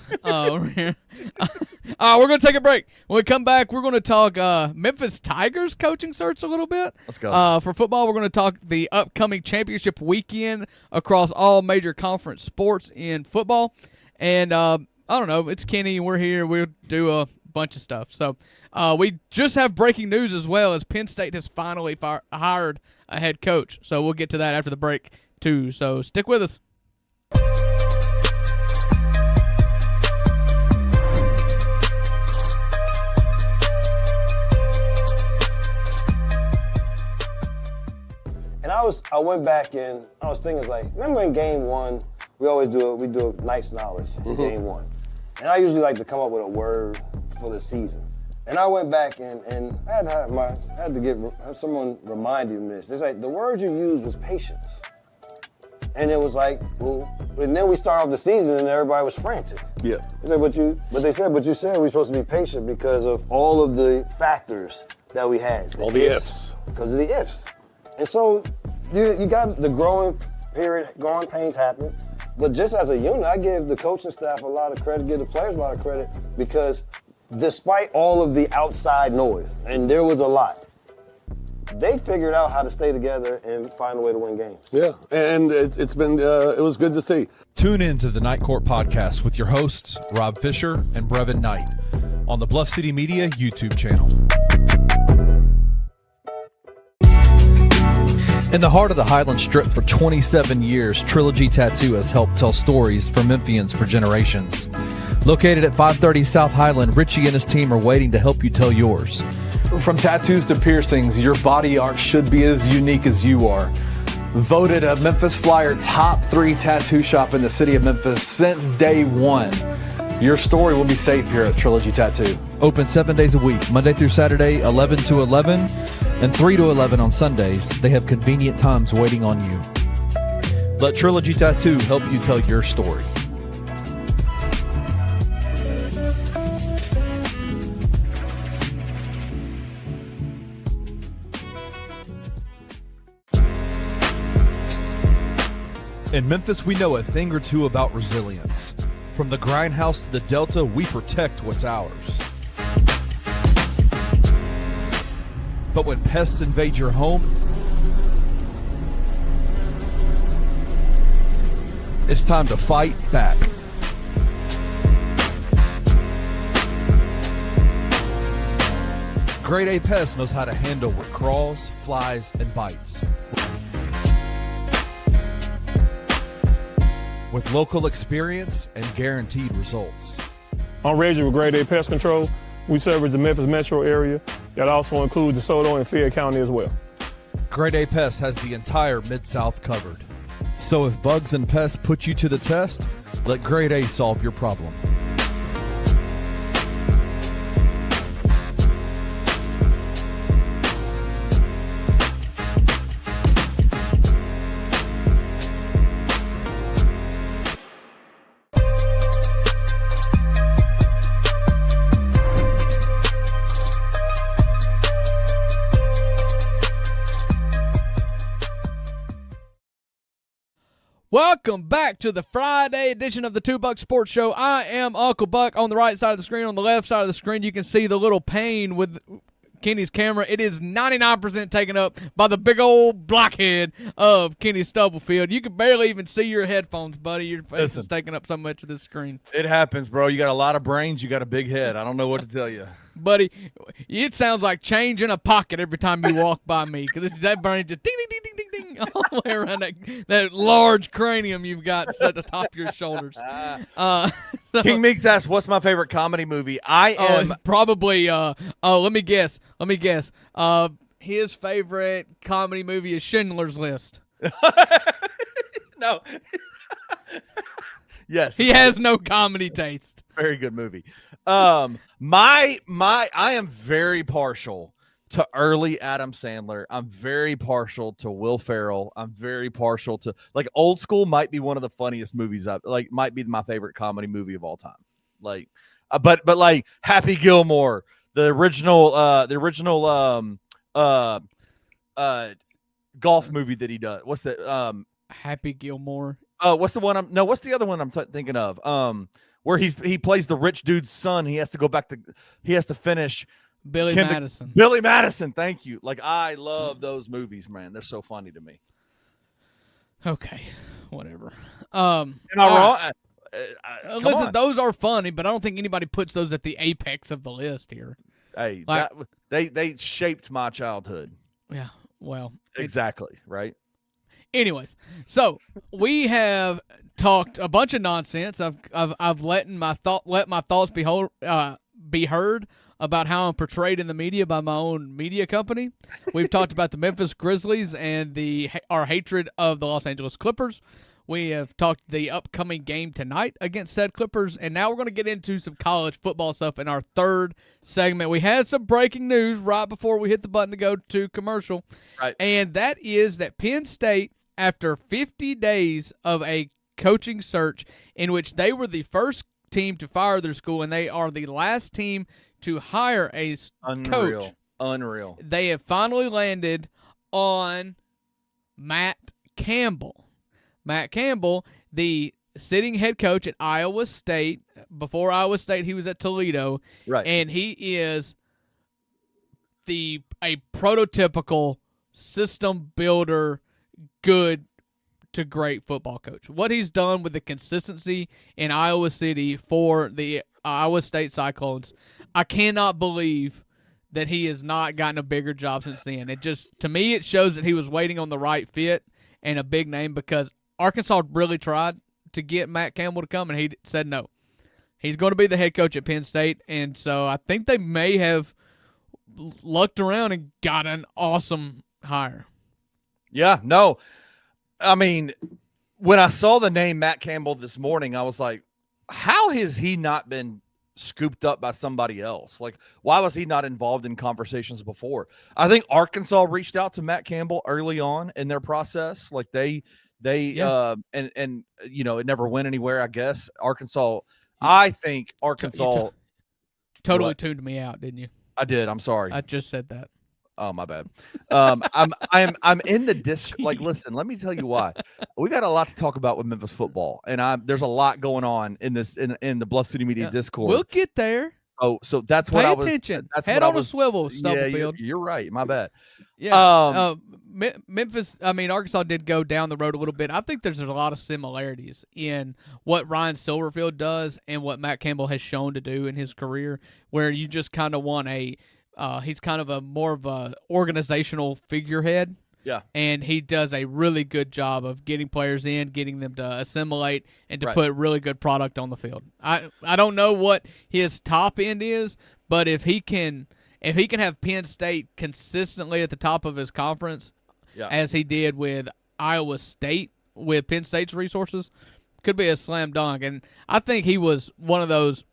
We're going to take a break. When we come back, we're going to talk Memphis Tigers coaching search a little bit. Let's go. For football, we're going to talk the upcoming championship weekend across all major conference sports in football. And I don't know. It's Kenny. We're here. We'll do a bunch of stuff. So we just have breaking news as well as Penn State has finally hired a head coach. So we'll get to that after the break, too. So stick with us. And I went back and I was thinking, like, remember in game one, we do a nice knowledge in game one. And I usually like to come up with a word for the season. And I went back and I had to have someone remind me this. It's like the word you used was patience. And it was like, well, and then we start off the season and everybody was frantic. Yeah. But you said we're supposed to be patient because of all of the factors that we had. All the ifs. Because of the ifs. And so you got the growing pains happen. But just as a unit, I give the coaching staff a lot of credit, give the players a lot of credit, because despite all of the outside noise, and there was a lot, they figured out how to stay together and find a way to win games. Yeah, and it was good to see. Tune in to the Night Court podcast with your hosts, Rob Fisher and Brevin Knight, on the Bluff City Media YouTube channel. In the heart of the Highland Strip for 27 years, Trilogy Tattoo has helped tell stories for Memphians for generations. Located at 530 South Highland, Richie and his team are waiting to help you tell yours. From tattoos to piercings, your body art should be as unique as you are. Voted a Memphis Flyer top 3 tattoo shop in the city of Memphis since day one. Your story will be safe here at Trilogy Tattoo. Open 7 days a week, Monday through Saturday, 11 to 11, and 3 to 11 on Sundays. They have convenient times waiting on you. Let Trilogy Tattoo help you tell your story. In Memphis, we know a thing or two about resilience. From the grindhouse to the Delta, we protect what's ours. But when pests invade your home, it's time to fight back. Grade A Pest knows how to handle what crawls, flies, and bites. With local experience and guaranteed results. I'm Reggie with Grade A Pest Control. We service the Memphis metro area. That also includes DeSoto and Fayette County as well. Grade A Pest has the entire Mid-South covered. So if bugs and pests put you to the test, let Grade A solve your problem. Welcome back to the Friday edition of the Two Buck Sports Show. I am Uncle Buck. On the right side of the screen, on the left side of the screen, you can see the little pane with Kenny's camera. It is 99% taken up by the big old blockhead of Kenny Stubblefield. You can barely even see your headphones, buddy. Your face is taking up so much of this screen. It happens, bro. You got a lot of brains. You got a big head. I don't know what to tell you. Buddy, it sounds like change in a pocket every time you walk by me, because that brain just ding, ding, ding, ding, ding, ding, all the way around that large cranium you've got at the top of your shoulders. So, King Meeks asked, what's my favorite comedy movie? it's probably, let me guess. His favorite comedy movie is Schindler's List. No. Yes. He has no comedy taste. Very good movie. I am very partial to early Adam Sandler. I'm very partial to Will Ferrell. I'm very partial to, like, Old School might be one of the funniest movies might be my favorite comedy movie of all time. Like, but like Happy Gilmore, the original golf movie that he does. What's that? Happy Gilmore. What's the one? What's the other one I'm thinking of? where he plays the rich dude's son. He has to finish Billy Madison. Billy Madison, thank you. Like, I love those movies, man. They're so funny to me. Okay, whatever. Am I wrong? Listen, those are funny, but I don't think anybody puts those at the apex of the list here. Hey, Like- they shaped my childhood. Yeah, well. Exactly, right? Anyways, so we have talked a bunch of nonsense. I've let my thoughts be heard about how I'm portrayed in the media by my own media company. We've talked about the Memphis Grizzlies and our hatred of the Los Angeles Clippers. We have talked the upcoming game tonight against said Clippers, and now we're going to get into some college football stuff in our third segment. We had some breaking news right before we hit the button to go to commercial, Right. and that is that Penn State, after 50 days of a coaching search in which they were the first team to fire their school and they are the last team to hire a coach, Unreal. they have finally landed on Matt Campbell. Matt Campbell, the sitting head coach at Iowa State. Before Iowa State, he was at Toledo. Right. And he is a prototypical system builder, good to great football coach. What he's done with the consistency in Iowa City for the Iowa State Cyclones, I cannot believe that he has not gotten a bigger job since then. To me, it shows that he was waiting on the right fit and a big name, because Arkansas really tried to get Matt Campbell to come, and he said no. He's going to be the head coach at Penn State, and so I think they may have lucked around and got an awesome hire. Yeah, no. I mean, when I saw the name Matt Campbell this morning, I was like, how has he not been scooped up by somebody else? Like, why was he not involved in conversations before? I think Arkansas reached out to Matt Campbell early on in their process. Like and you know, it never went anywhere, I guess. I think Arkansas totally tuned me out, didn't you? I did. I'm sorry. I just said that. Oh, my bad. I'm in the like, listen, let me tell you why. We got a lot to talk about with Memphis football, and there's a lot going on in the Bluff City Media Discord. We'll get there. So that's what I was. Pay attention. That's Head what on a swivel, Stubblefield. Yeah, you're right. My bad. Yeah. Arkansas did go down the road a little bit. I think there's a lot of similarities in what Ryan Silverfield does and what Matt Campbell has shown to do in his career, where you just kind of want he's kind of more of a organizational figurehead. Yeah. And he does a really good job of getting players in, getting them to assimilate, and to Right. put really good product on the field. I don't know what his top end is, but if he can have Penn State consistently at the top of his conference, Yeah. as he did with Iowa State with Penn State's resources, could be a slam dunk. And I think he was one of those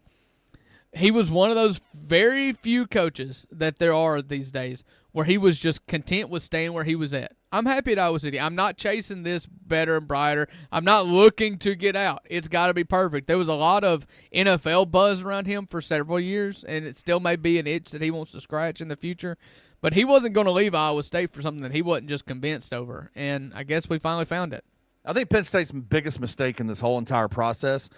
very few coaches that there are these days where he was just content with staying where he was at. I'm happy at Iowa City. I'm not chasing this better and brighter. I'm not looking to get out. It's got to be perfect. There was a lot of NFL buzz around him for several years, and it still may be an itch that he wants to scratch in the future. But he wasn't going to leave Iowa State for something that he wasn't just convinced over, and I guess we finally found it. I think Penn State's biggest mistake in this whole entire process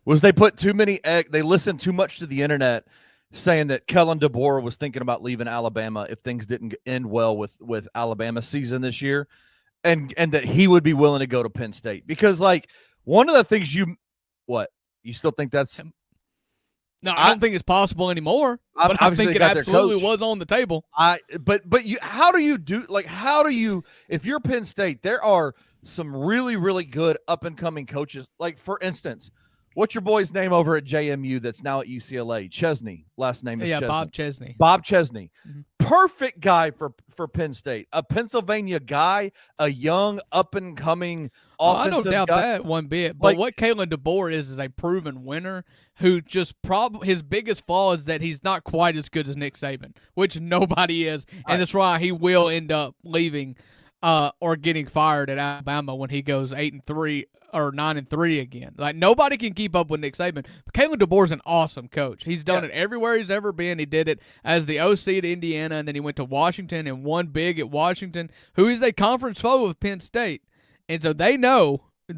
was they put they listened too much to the internet, saying that Kellen DeBoer was thinking about leaving Alabama if things didn't end well with Alabama's season this year, and that he would be willing to go to Penn State. Because, like, one of the things you still think that's – No, I don't think it's possible anymore, but I think it absolutely was on the table. How do you if you're Penn State, there are some really, really good up-and-coming coaches. Like, for instance – what's your boy's name over at JMU that's now at UCLA? Chesney. Last name is Chesney. Bob Chesney. Bob Chesney. Mm-hmm. Perfect guy for Penn State. A Pennsylvania guy, a young, up-and-coming offensive I don't doubt guy. that one bit. But what Kalen DeBoer is a proven winner who just his biggest flaw is that he's not quite as good as Nick Saban, which nobody is. And that's why he will end up leaving or getting fired at Alabama when he goes 8-3. Or 9-3 again. Like, nobody can keep up with Nick Saban. But Kalen DeBoer's an awesome coach. He's done it everywhere he's ever been. He did it as the OC at Indiana, and then he went to Washington and won big at Washington, who is a conference foe of Penn State. And so they know what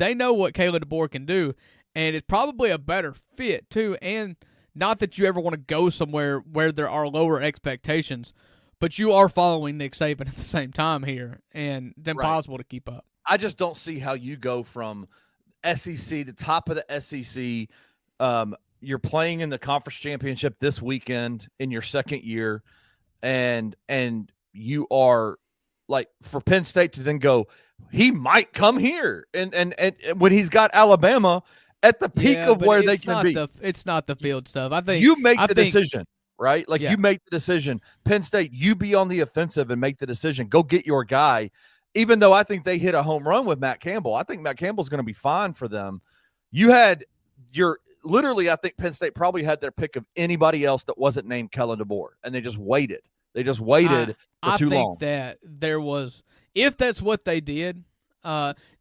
Kalen DeBoer can do. and it's probably a better fit too. And not that you ever want to go somewhere where there are lower expectations, but you are following Nick Saban at the same time here, and it's impossible to keep up. I just don't see how you go from SEC, the top of the SEC. You're playing in the conference championship this weekend in your second year, and you are like, for Penn State to then go, he might come here, and when he's got Alabama at the peak of where they can be. It's not the field stuff. I think you make the decision, right? Like, you make the decision. Penn State, you be on the offensive and make the decision. Go get your guy. Even though I think they hit a home run with Matt Campbell, I think Matt Campbell's going to be fine for them. You had literally, I think Penn State probably had their pick of anybody else that wasn't named Kellen DeBoer, and they just waited. They just waited for too long. I think that there was, if that's what they did,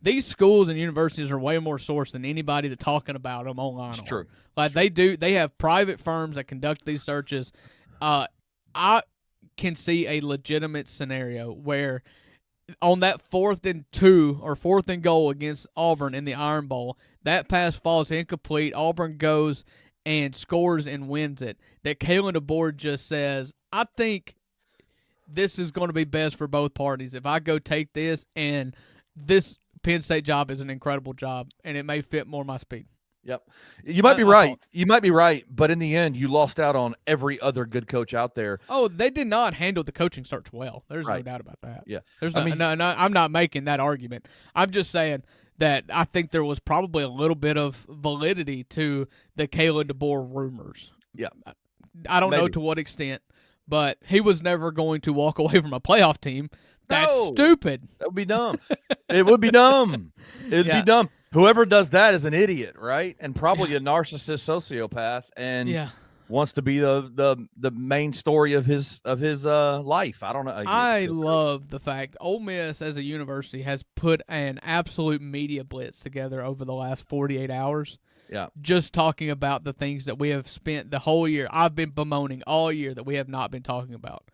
these schools and universities are way more sourced than anybody that's talking about them online. It's true. Like, they have private firms that conduct these searches. I can see a legitimate scenario where on that 4th and 2 or 4th and goal against Auburn in the Iron Bowl, that pass falls incomplete. Auburn goes and scores and wins it. That Kalen DeBoer just says, I think this is going to be best for both parties if I go take this, and this Penn State job is an incredible job, and it may fit more my speed. Yep. You might be right. You might be right, but in the end, you lost out on every other good coach out there. Oh, they did not handle the coaching search well. There's no doubt about that. Yeah. I'm not making that argument. I'm just saying that I think there was probably a little bit of validity to the Kalen DeBoer rumors. Yeah. I don't know to what extent, but he was never going to walk away from a playoff team. That's stupid. That would be dumb. It would be dumb. It'd be dumb. Whoever does that is an idiot, right? And probably a narcissist sociopath, and wants to be the main story of his life. I don't know. I love the fact Ole Miss as a university has put an absolute media blitz together over the last 48 hours. Yeah. Just talking about the things that we have spent the whole year. I've been bemoaning all year that we have not been talking about.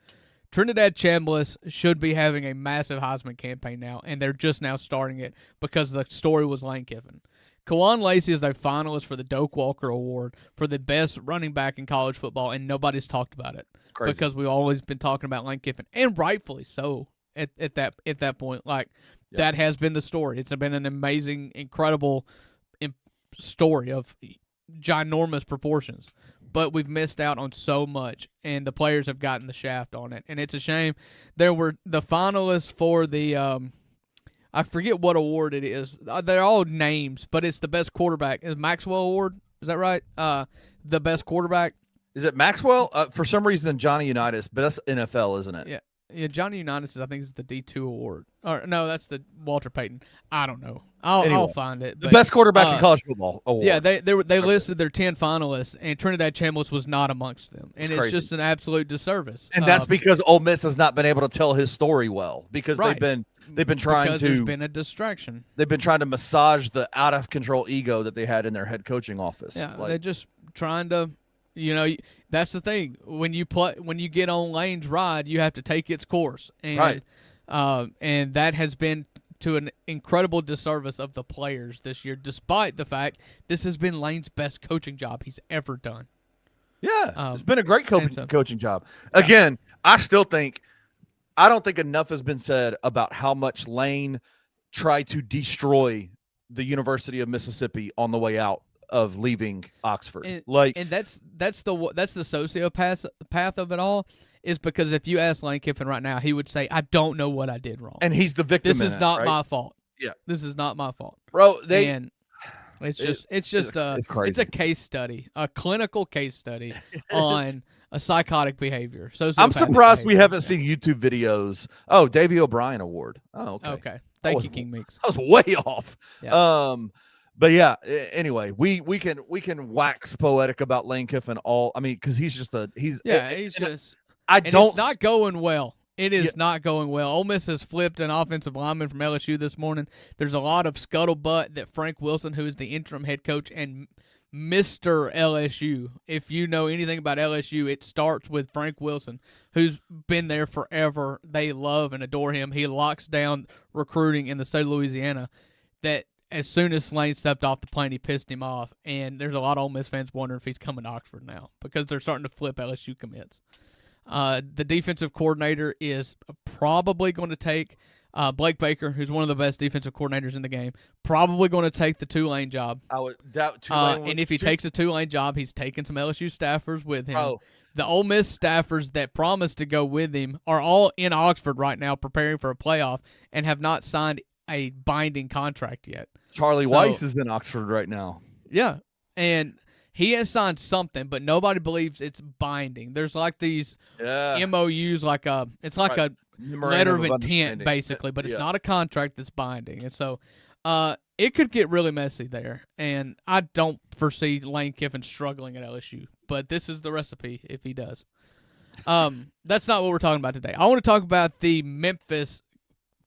Trinidad Chambliss should be having a massive Heisman campaign now, and they're just now starting it because the story was Lane Kiffin. Kawan Lacey is a finalist for the Doak Walker Award for the best running back in college football, and nobody's talked about it because we've always been talking about Lane Kiffin, and rightfully so at that point. Like, that has been the story. It's been an amazing, incredible story of ginormous proportions. But we've missed out on so much, and the players have gotten the shaft on it, and it's a shame. There were the finalists for the I forget what award it is. They're all names, but it's the best quarterback. Is Maxwell Award? Is that right? The best quarterback. Is it Maxwell? For some reason, Johnny Unitas, but that's NFL, isn't it? Yeah. Johnny Unitas I think is the D2 award. Or no, that's the Walter Payton. I don't know. I'll find it. The best quarterback in college football award. Yeah, they listed their 10 finalists, and Trinidad Chambliss was not amongst them, and it's just an absolute disservice. And that's because Ole Miss has not been able to tell his story well because they've been trying because there's been a distraction. They've been trying to massage the out of control ego that they had in their head coaching office. Yeah, they're just trying to. That's the thing. When you get on Lane's ride, you have to take its course, and and that has been to an incredible disservice of the players this year, despite the fact this has been Lane's best coaching job he's ever done. Yeah, it's been a great coaching job. Again, I don't think enough has been said about how much Lane tried to destroy the University of Mississippi on the way out of leaving Oxford. And that's the sociopath path of it all. Is because if you ask Lane Kiffin right now, he would say, "I don't know what I did wrong," and he's the victim. This is not my fault. Yeah, this is not my fault, bro. It's a case study, a clinical case study on a psychotic behavior. I'm surprised we haven't seen YouTube videos. Oh, Davey O'Brien Award. Oh, okay. Okay, thank you, King Meeks. I was way off. Yeah. But yeah. Anyway, we can wax poetic about Lane Kiffin because he's just it's not going well. It is not going well. Ole Miss has flipped an offensive lineman from LSU this morning. There's a lot of scuttlebutt that Frank Wilson, who is the interim head coach and Mr. LSU, if you know anything about LSU, it starts with Frank Wilson, who's been there forever. They love and adore him. He locks down recruiting in the state of Louisiana. That as soon as Lane stepped off the plane, he pissed him off, and there's a lot of Ole Miss fans wondering if he's coming to Oxford now because they're starting to flip LSU commits. The defensive coordinator is probably going to take Blake Baker, who's one of the best defensive coordinators in the game, probably going to take the Tulane job. I would doubt Tulane. And if he takes a Tulane job, he's taking some LSU staffers with him. Bro. The Ole Miss staffers that promised to go with him are all in Oxford right now preparing for a playoff and have not signed a binding contract yet. Charlie Weiss is in Oxford right now. Yeah, and he has signed something, but nobody believes it's binding. There's like these MOUs, it's like a letter of intent, basically, but it's not a contract that's binding. And so it could get really messy there. And I don't foresee Lane Kiffin struggling at LSU, but this is the recipe if he does. That's not what we're talking about today. I want to talk about the Memphis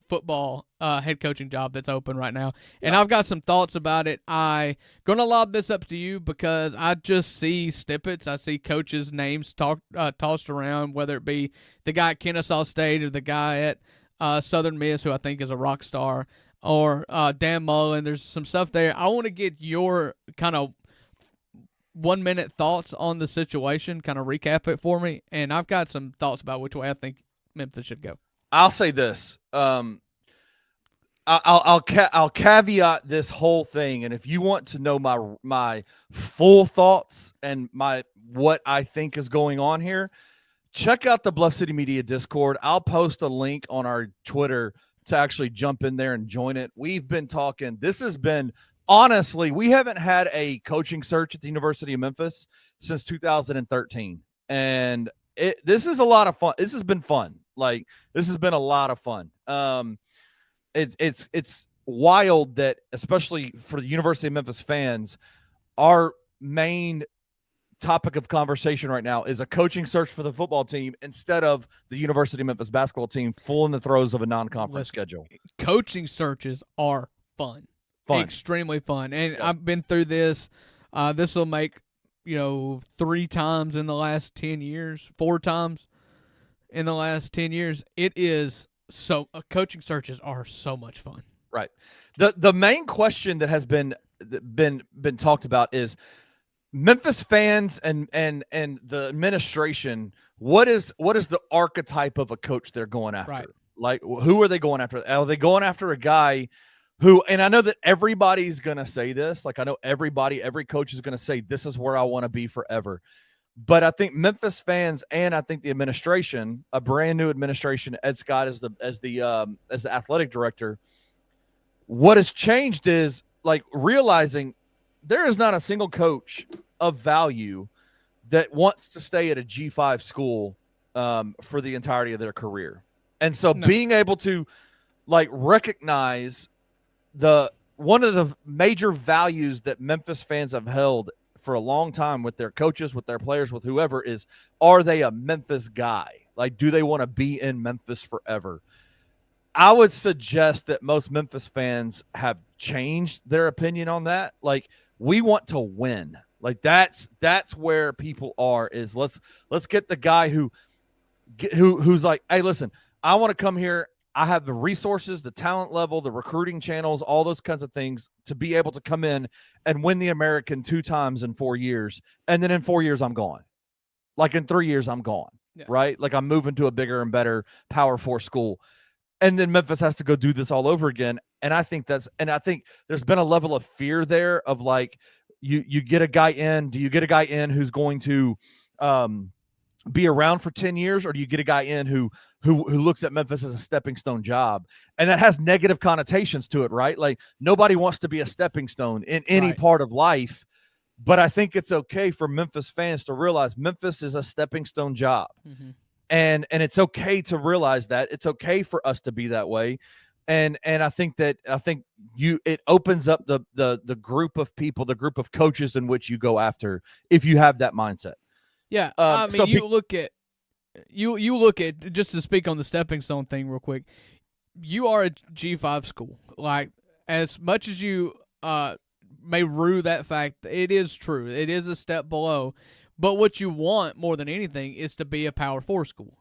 football head coaching job that's open right now, and I've got some thoughts about it. I'm gonna lob this up to you because I just see snippets. I see coaches' names tossed around, whether it be the guy at Kennesaw State or the guy at Southern Miss, who I think is a rock star, or Dan Mullen. There's some stuff there. I want to get your kind of 1-minute thoughts on the situation, kind of recap it for me, and I've got some thoughts about which way I think Memphis should go. I'll say this. I'll caveat this whole thing, and if you want to know my full thoughts and what I think is going on here, check out the Bluff City Media Discord. I'll post a link on our Twitter to actually jump in there and join it. We've been talking. This has been honestly, we haven't had a coaching search at the University of Memphis since 2013, and this is a lot of fun. This has been fun. Like, this has been a lot of fun. It's wild that, especially for the University of Memphis fans, our main topic of conversation right now is a coaching search for the football team instead of the University of Memphis basketball team full in the throes of a non-conference schedule. Coaching searches are fun. Extremely fun. And I've been through this. This will make, 3 times in the last 10 years, 4 times in the last 10 years. It is coaching searches are so much fun. Right. The main question that has been talked about is Memphis fans and the administration. What is the archetype of a coach they're going after? Right. Like, who are they going after? Are they going after a guy who, and I know that everybody's going to say this, like I know every coach is going to say, this is where I want to be forever. But I think Memphis fans and I think the administration, a brand new administration, Ed Scott as the athletic director, what has changed is like realizing there is not a single coach of value that wants to stay at a G5 school for the entirety of their career. And so being able to like recognize one of the major values that Memphis fans have held for a long time with their coaches, with their players, with whoever is, are they a Memphis guy? Like, do they want to be in Memphis forever? I would suggest that most Memphis fans have changed their opinion on that. Like, we want to win. Like, that's where people are, is let's get the guy who's like, hey, listen, I want to come here. I have the resources, the talent level, the recruiting channels, all those kinds of things to be able to come in and win the American 2 times in 4 years. And then in 4 years, I'm gone. Like in 3 years, I'm gone, right? Like I'm moving to a bigger and better Power 4 school. And then Memphis has to go do this all over again. And I think there's been a level of fear there of like, you get a guy in, do you get a guy in who's going to be around for 10 years, or do you get a guy in who looks at Memphis as a stepping stone job? And that has negative connotations to it, right? Like nobody wants to be a stepping stone in any part of life, but I think it's okay for Memphis fans to realize Memphis is a stepping stone job. Mm-hmm. And it's okay to realize that. It's okay for us to be that way. And I think it opens up the group of people, the group of coaches in which you go after if you have that mindset. Yeah, I mean, you look at just to speak on the stepping stone thing real quick. You are a G5 school. Like, as much as you may rue that fact, it is true. It is a step below. But what you want more than anything is to be a Power 4 school.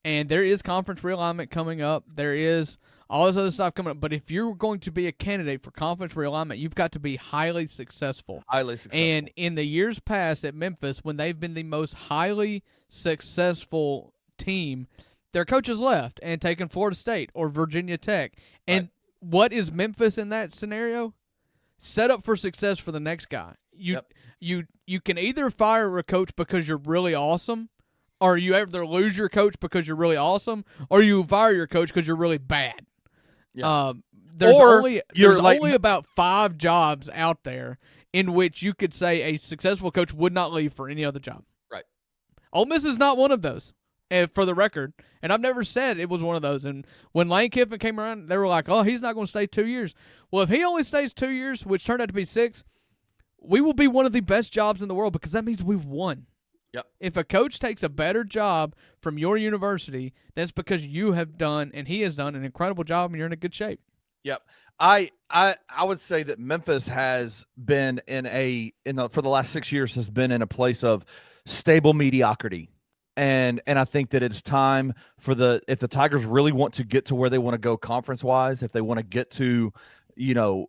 And there is conference realignment coming up. There is all this other stuff coming up. But if you're going to be a candidate for conference realignment, you've got to be highly successful. Highly successful. And in the years past at Memphis, when they've been the most highly successful team, their coaches left and taken Florida State or Virginia Tech. And what is Memphis in that scenario? Set up for success for the next guy. You can either fire a coach because you're really awesome, or you either lose your coach because you're really awesome, or you fire your coach because you're really bad. Yeah. There's Or only you're like- about 5 jobs out there in which you could say a successful coach would not leave for any other job. Right. Ole Miss is not one of those, for the record. And I've never said it was one of those. And when Lane Kiffin came around, they were like, oh, he's not going to stay 2 years. Well, if he only stays 2 years, which turned out to be 6, we will be one of the best jobs in the world because that means we've won. Yep. If a coach takes a better job from your university, that's because you have done and he has done an incredible job and you're in a good shape. Yep. I would say that Memphis has been for the last 6 years has been in a place of stable mediocrity. And I think that it's time for if the Tigers really want to get to where they want to go conference wise, if they want to get to, you've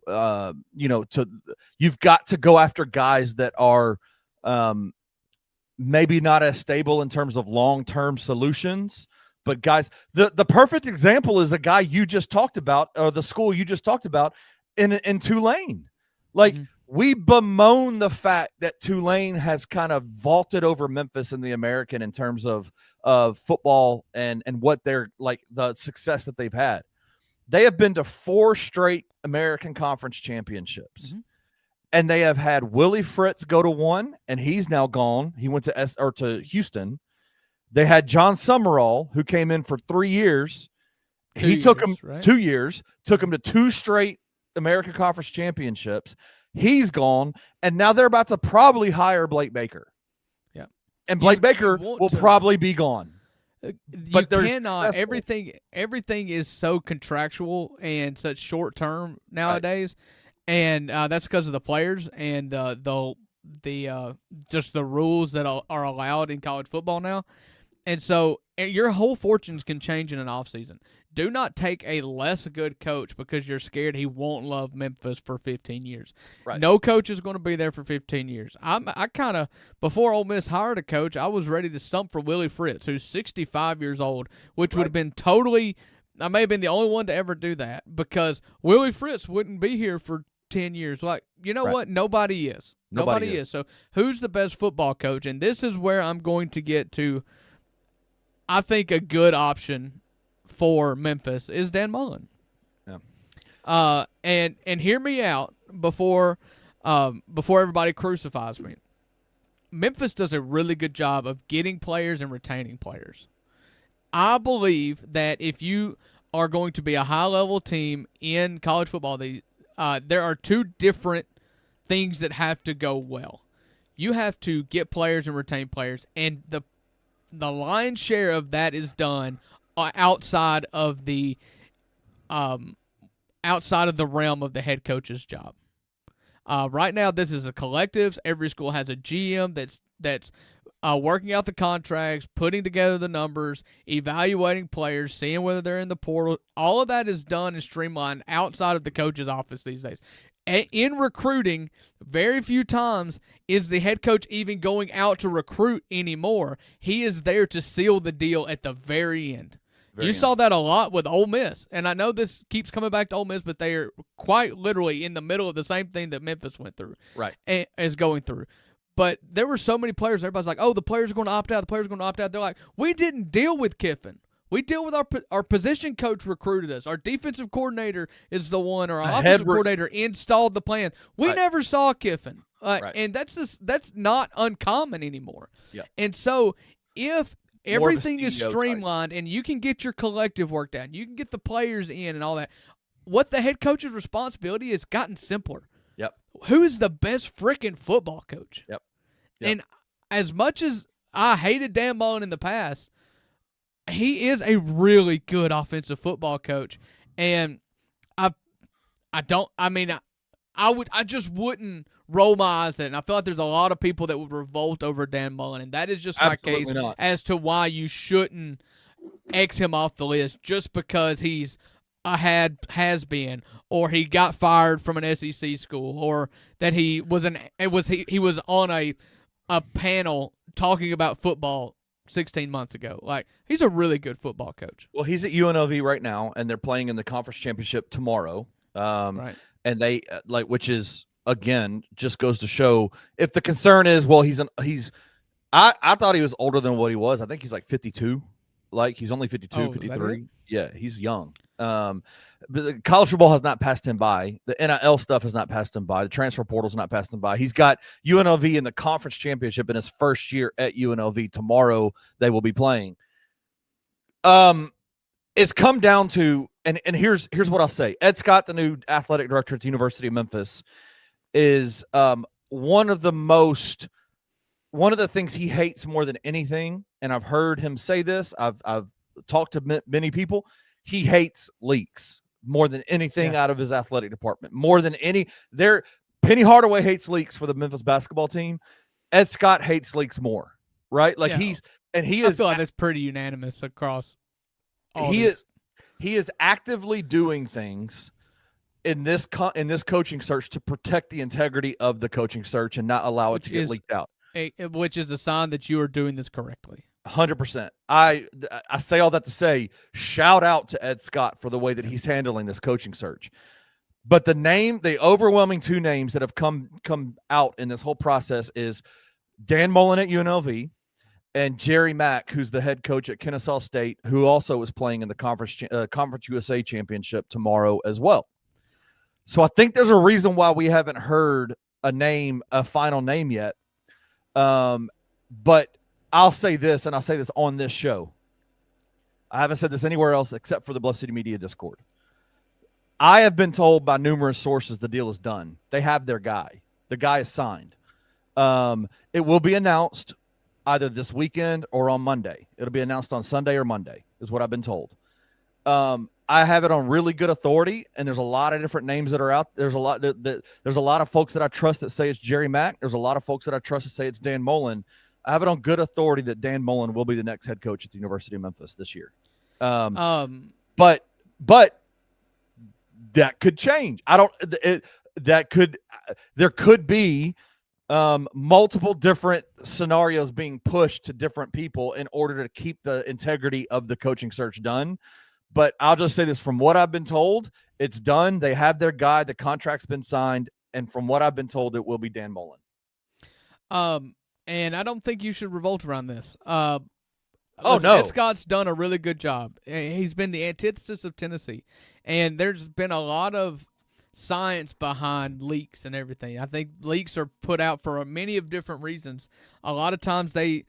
got to go after guys that are maybe not as stable in terms of long-term solutions, but guys, the perfect example is a guy you just talked about, or the school you just talked about in Tulane. Like, we bemoan the fact that Tulane has kind of vaulted over Memphis in the American in terms of football and what they're like, the success that they've had. They have been to 4 straight American Conference championships. And they have had Willie Fritz go to 1, and he's now gone. He went to Houston. They had John Summerall, who came in for 3 years. He took him 2 years, took him to 2 straight American Conference championships. He's gone, and now they're about to probably hire Blake Baker. Yeah, and Blake Baker will probably be gone. But you cannot. Everything is so contractual and such short term nowadays. Right. And that's because of the players and just the rules that are allowed in college football now. And so your whole fortunes can change in an offseason. Do not take a less good coach because you're scared he won't love Memphis for 15 years. Right. No coach is going to be there for 15 years. I kind of, before Ole Miss hired a coach, I was ready to stump for Willie Fritz, who's 65 years old, which would have been totally – I may have been the only one to ever do that because Willie Fritz wouldn't be here for 10 years. Like, you know what? Nobody is. Nobody is. So who's the best football coach? And this is where I'm going to get to, I think, a good option for Memphis is Dan Mullen. Yeah. And hear me out before everybody crucifies me. Memphis does a really good job of getting players and retaining players. I believe that if you are going to be a high-level team in college football, there are 2 different things that have to go well. You have to get players and retain players, and the lion's share of that is done outside of the realm of the head coach's job. Right now, this is a collective. Every school has a GM that's working out the contracts, putting together the numbers, evaluating players, seeing whether they're in the portal. All of that is done and streamlined outside of the coach's office these days. In recruiting, very few times is the head coach even going out to recruit anymore. He is there to seal the deal at the very end. You saw that a lot with Ole Miss, and I know this keeps coming back to Ole Miss, but they are quite literally in the middle of the same thing that Memphis went through, right? And is going through. But there were so many players. Everybody's like, "Oh, the players are going to opt out. The players are going to opt out." They're like, "We didn't deal with Kiffin. We deal with our position coach recruited us. Our defensive coordinator is the one, or our offensive coordinator installed the plan. We never saw Kiffin, and that's not uncommon anymore. Yeah. And so if everything is streamlined and you can get your collective worked out, you can get the players in and all that, what the head coach's responsibility has gotten simpler. Yep. Who is the best freaking football coach? Yep. And as much as I hated Dan Mullen in the past, he is a really good offensive football coach. And I just wouldn't roll my eyes at it. And I feel like there's a lot of people that would revolt over Dan Mullen, and that is just my case as to why you shouldn't X him off the list just because he's has been, or he got fired from an SEC school, or that he was on a panel talking about football 16 months ago. Like, he's a really good football coach. Well, he's at UNLV right now, and they're playing in the conference championship tomorrow. Right. And they which is, again, just goes to show, if the concern is, well, I thought he was older than what he was. I think he's like 52. Like, he's only 52, 53. Yeah, he's young. But the college football has not passed him by. The NIL stuff has not passed him by. The transfer portal's not passed him by. He's got UNLV in the conference championship in his first year at UNLV. Tomorrow they will be playing. It's come down to, and here's what I'll say. Ed Scott, the new athletic director at the University of Memphis, is one of the things he hates more than anything, and I've heard him say this. I've talked to many people. He hates leaks more than anything out of his athletic department. More than any, Penny Hardaway hates leaks for the Memphis basketball team. Ed Scott hates leaks more, right? Like, I feel like that's pretty unanimous across. He is actively doing things in this coaching search to protect the integrity of the coaching search and not allow it to get leaked out. Which is a sign that you are doing this correctly. 100%. I say all that to say, shout out to Ed Scott for the way that he's handling this coaching search. But the overwhelming two names that have come out in this whole process is Dan Mullen at UNLV and Jerry Mack, who's the head coach at Kennesaw State, who also is playing in the Conference USA Championship tomorrow as well. So I think there's a reason why we haven't heard a final name yet. But I'll say this, and I'll say this on this show. I haven't said this anywhere else except for the Bluff City Media Discord. I have been told by numerous sources the deal is done. They have their guy. The guy is signed. It will be announced either this weekend or on Monday. It'll be announced on Sunday or Monday, is what I've been told. I have it on really good authority, and there's a lot of different names that are out. There's a lot of folks that I trust that say it's Jerry Mack. There's a lot of folks that I trust that say it's Dan Mullen. I have it on good authority that Dan Mullen will be the next head coach at the University of Memphis this year. But that could change. There could be multiple different scenarios being pushed to different people in order to keep the integrity of the coaching search done. But I'll just say this, from what I've been told, it's done. They have their guy. The contract's been signed. And from what I've been told, it will be Dan Mullen. And I don't think you should revolt around this. No. Ed Scott's done a really good job. He's been the antithesis of Tennessee. And there's been a lot of science behind leaks and everything. I think leaks are put out for many of different reasons. A lot of times they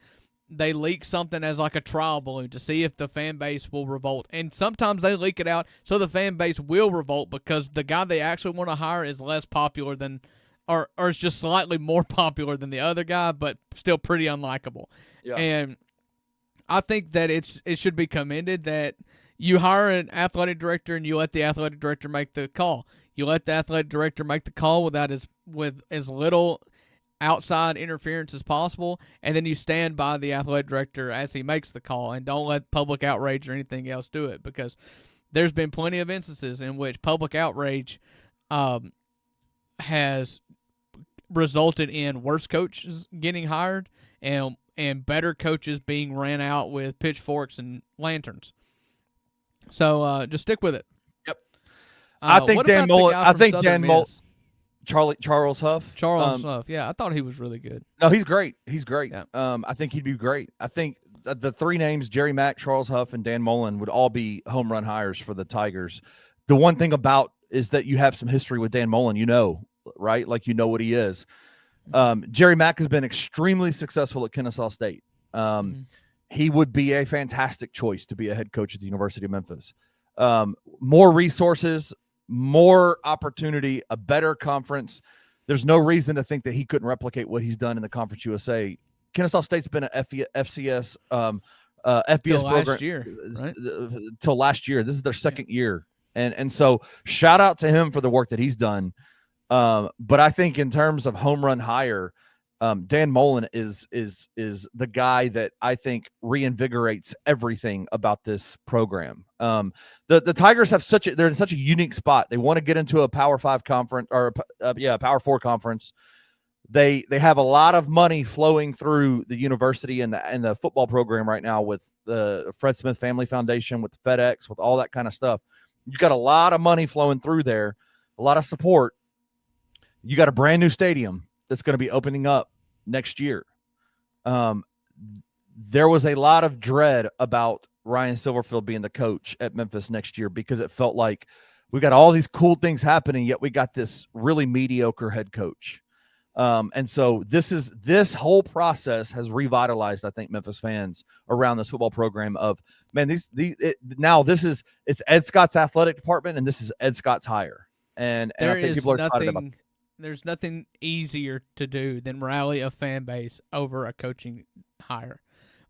leak something as like a trial balloon to see if the fan base will revolt. And sometimes they leak it out so the fan base will revolt because the guy they actually want to hire is less popular than or is just slightly more popular than the other guy, but still pretty unlikable. Yeah. And I think that it should be commended that you hire an athletic director and you let the athletic director make the call. You let the athletic director make the call with as little outside interference as possible, and then you stand by the athletic director as he makes the call and don't let public outrage or anything else do it, because there's been plenty of instances in which public outrage has resulted in worse coaches getting hired and better coaches being ran out with pitchforks and lanterns. So just stick with it. Yep. I think Dan Mullen. Charles Huff. Charles Huff. Yeah, I thought he was really good. No, he's great. He's great. Yeah. I think he'd be great. I think the three names, Jerry Mack, Charles Huff, and Dan Mullen, would all be home run hires for the Tigers. The one thing about is that you have some history with Dan Mullen, right? Like, what he is. Jerry Mack has been extremely successful at Kennesaw State. He would be a fantastic choice to be a head coach at the University of Memphis. More resources, more opportunity, a better conference. There's no reason to think that he couldn't replicate what he's done in the Conference USA. Kennesaw State's been an FCS FBS program last year, right? Till last year. This is their second year. And so shout out to him for the work that he's done. But I think in terms of home run hire, Dan Mullen is the guy that I think reinvigorates everything about this program. The Tigers have they're in such a unique spot. They want to get into a Power 5 conference or Power 4 conference. They have a lot of money flowing through the university and the football program right now with the Fred Smith Family Foundation, with FedEx, with all that kind of stuff. You got a lot of money flowing through there, a lot of support. You got a brand new stadium that's going to be opening up next year. There was a lot of dread about Ryan Silverfield being the coach at Memphis next year because it felt like we got all these cool things happening, yet we got this really mediocre head coach. And so this whole process has revitalized, I think, Memphis fans around this football program of, man, it's Ed Scott's athletic department and this is Ed Scott's hire. And I think people are excited about it. There's nothing easier to do than rally a fan base over a coaching hire,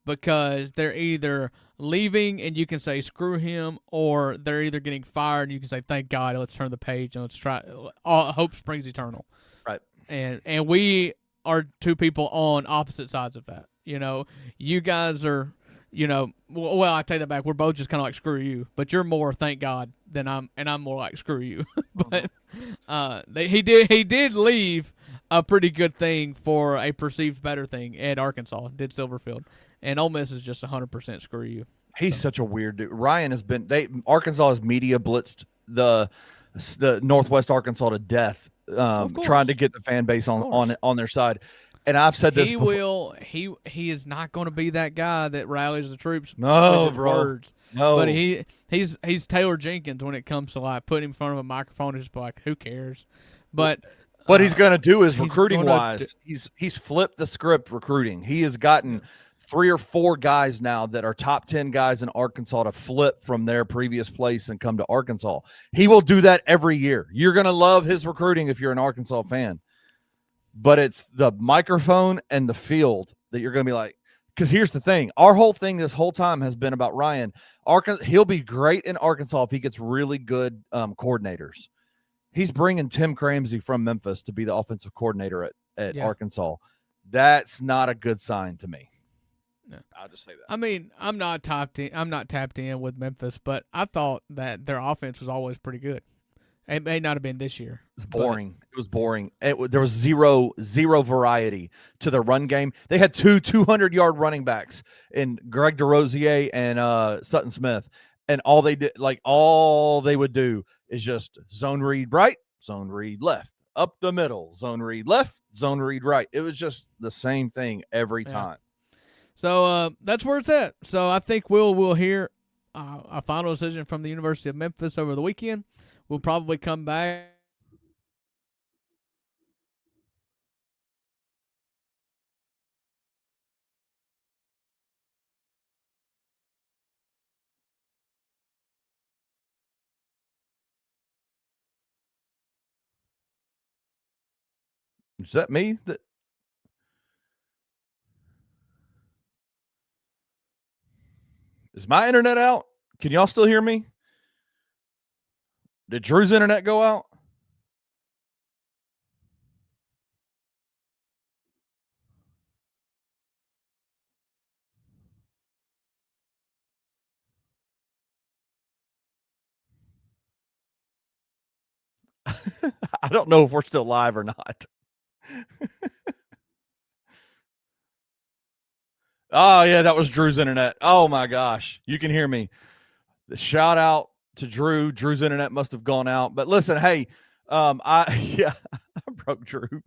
because they're either leaving and you can say screw him, or they're either getting fired and you can say thank God, let's turn the page and let's try. Hope springs eternal. Right. And we are two people on opposite sides of that. You guys are, well, I take that back. We're both just kind of like screw you, but you're more thank God than I'm more like screw you. But he did leave a pretty good thing for a perceived better thing at Arkansas. Did Silverfield, and Ole Miss is just 100% screw you. He's such a weird dude. Ryan has been Arkansas has media blitzed the Northwest Arkansas to death, trying to get the fan base on their side. And I've said this before. He is not going to be that guy that rallies the troops with his words. No. But he's Taylor Jenkins when it comes to like putting him in front of a microphone and just be like, who cares? But what he's going to do is recruiting wise, he's flipped the script recruiting. He has gotten 3 or 4 guys now that are top 10 guys in Arkansas to flip from their previous place and come to Arkansas. He will do that every year. You're going to love his recruiting if you're an Arkansas fan. But it's the microphone and the field that you're going to be like, because here's the thing. Our whole thing this whole time has been about Ryan. He'll be great in Arkansas if he gets really good coordinators. He's bringing Tim Cramsey from Memphis to be the offensive coordinator at Arkansas. That's not a good sign to me. No. I'll just say that. I mean, I'm not tapped in with Memphis, but I thought that their offense was always pretty good. It may not have been this year. It was boring. It was boring. There was zero variety to the run game. They had 2 200-yard running backs in Greg DeRosier and Sutton Smith, and all they would do is just zone read right, zone read left, up the middle, zone read left, zone read right. It was just the same thing every time. So that's where it's at. So I think we'll hear a final decision from the University of Memphis over the weekend. We'll probably come back. Is that me? Is my internet out? Can y'all still hear me? Did Drew's internet go out? I don't know if we're still live or not. Oh, yeah, that was Drew's internet. Oh, my gosh. You can hear me. The shout out to Drew. Drew's internet must have gone out. But listen, hey, I broke Drew.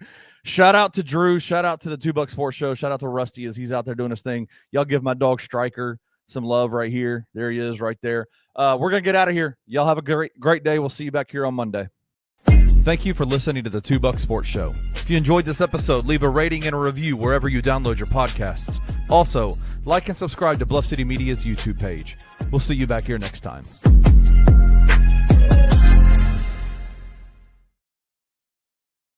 Shout out to Drew. Shout out to the 2 Buck Sports Show. Shout out to Rusty as he's out there doing his thing. Y'all give my dog Striker some love right here. There he is right there. We're going to get out of here. Y'all have a great day. We'll see you back here on Monday. Thank you for listening to the 2 Buck Sports Show. If you enjoyed this episode, leave a rating and a review wherever you download your podcasts. Also, like and subscribe to Bluff City Media's YouTube page. We'll see you back here next time.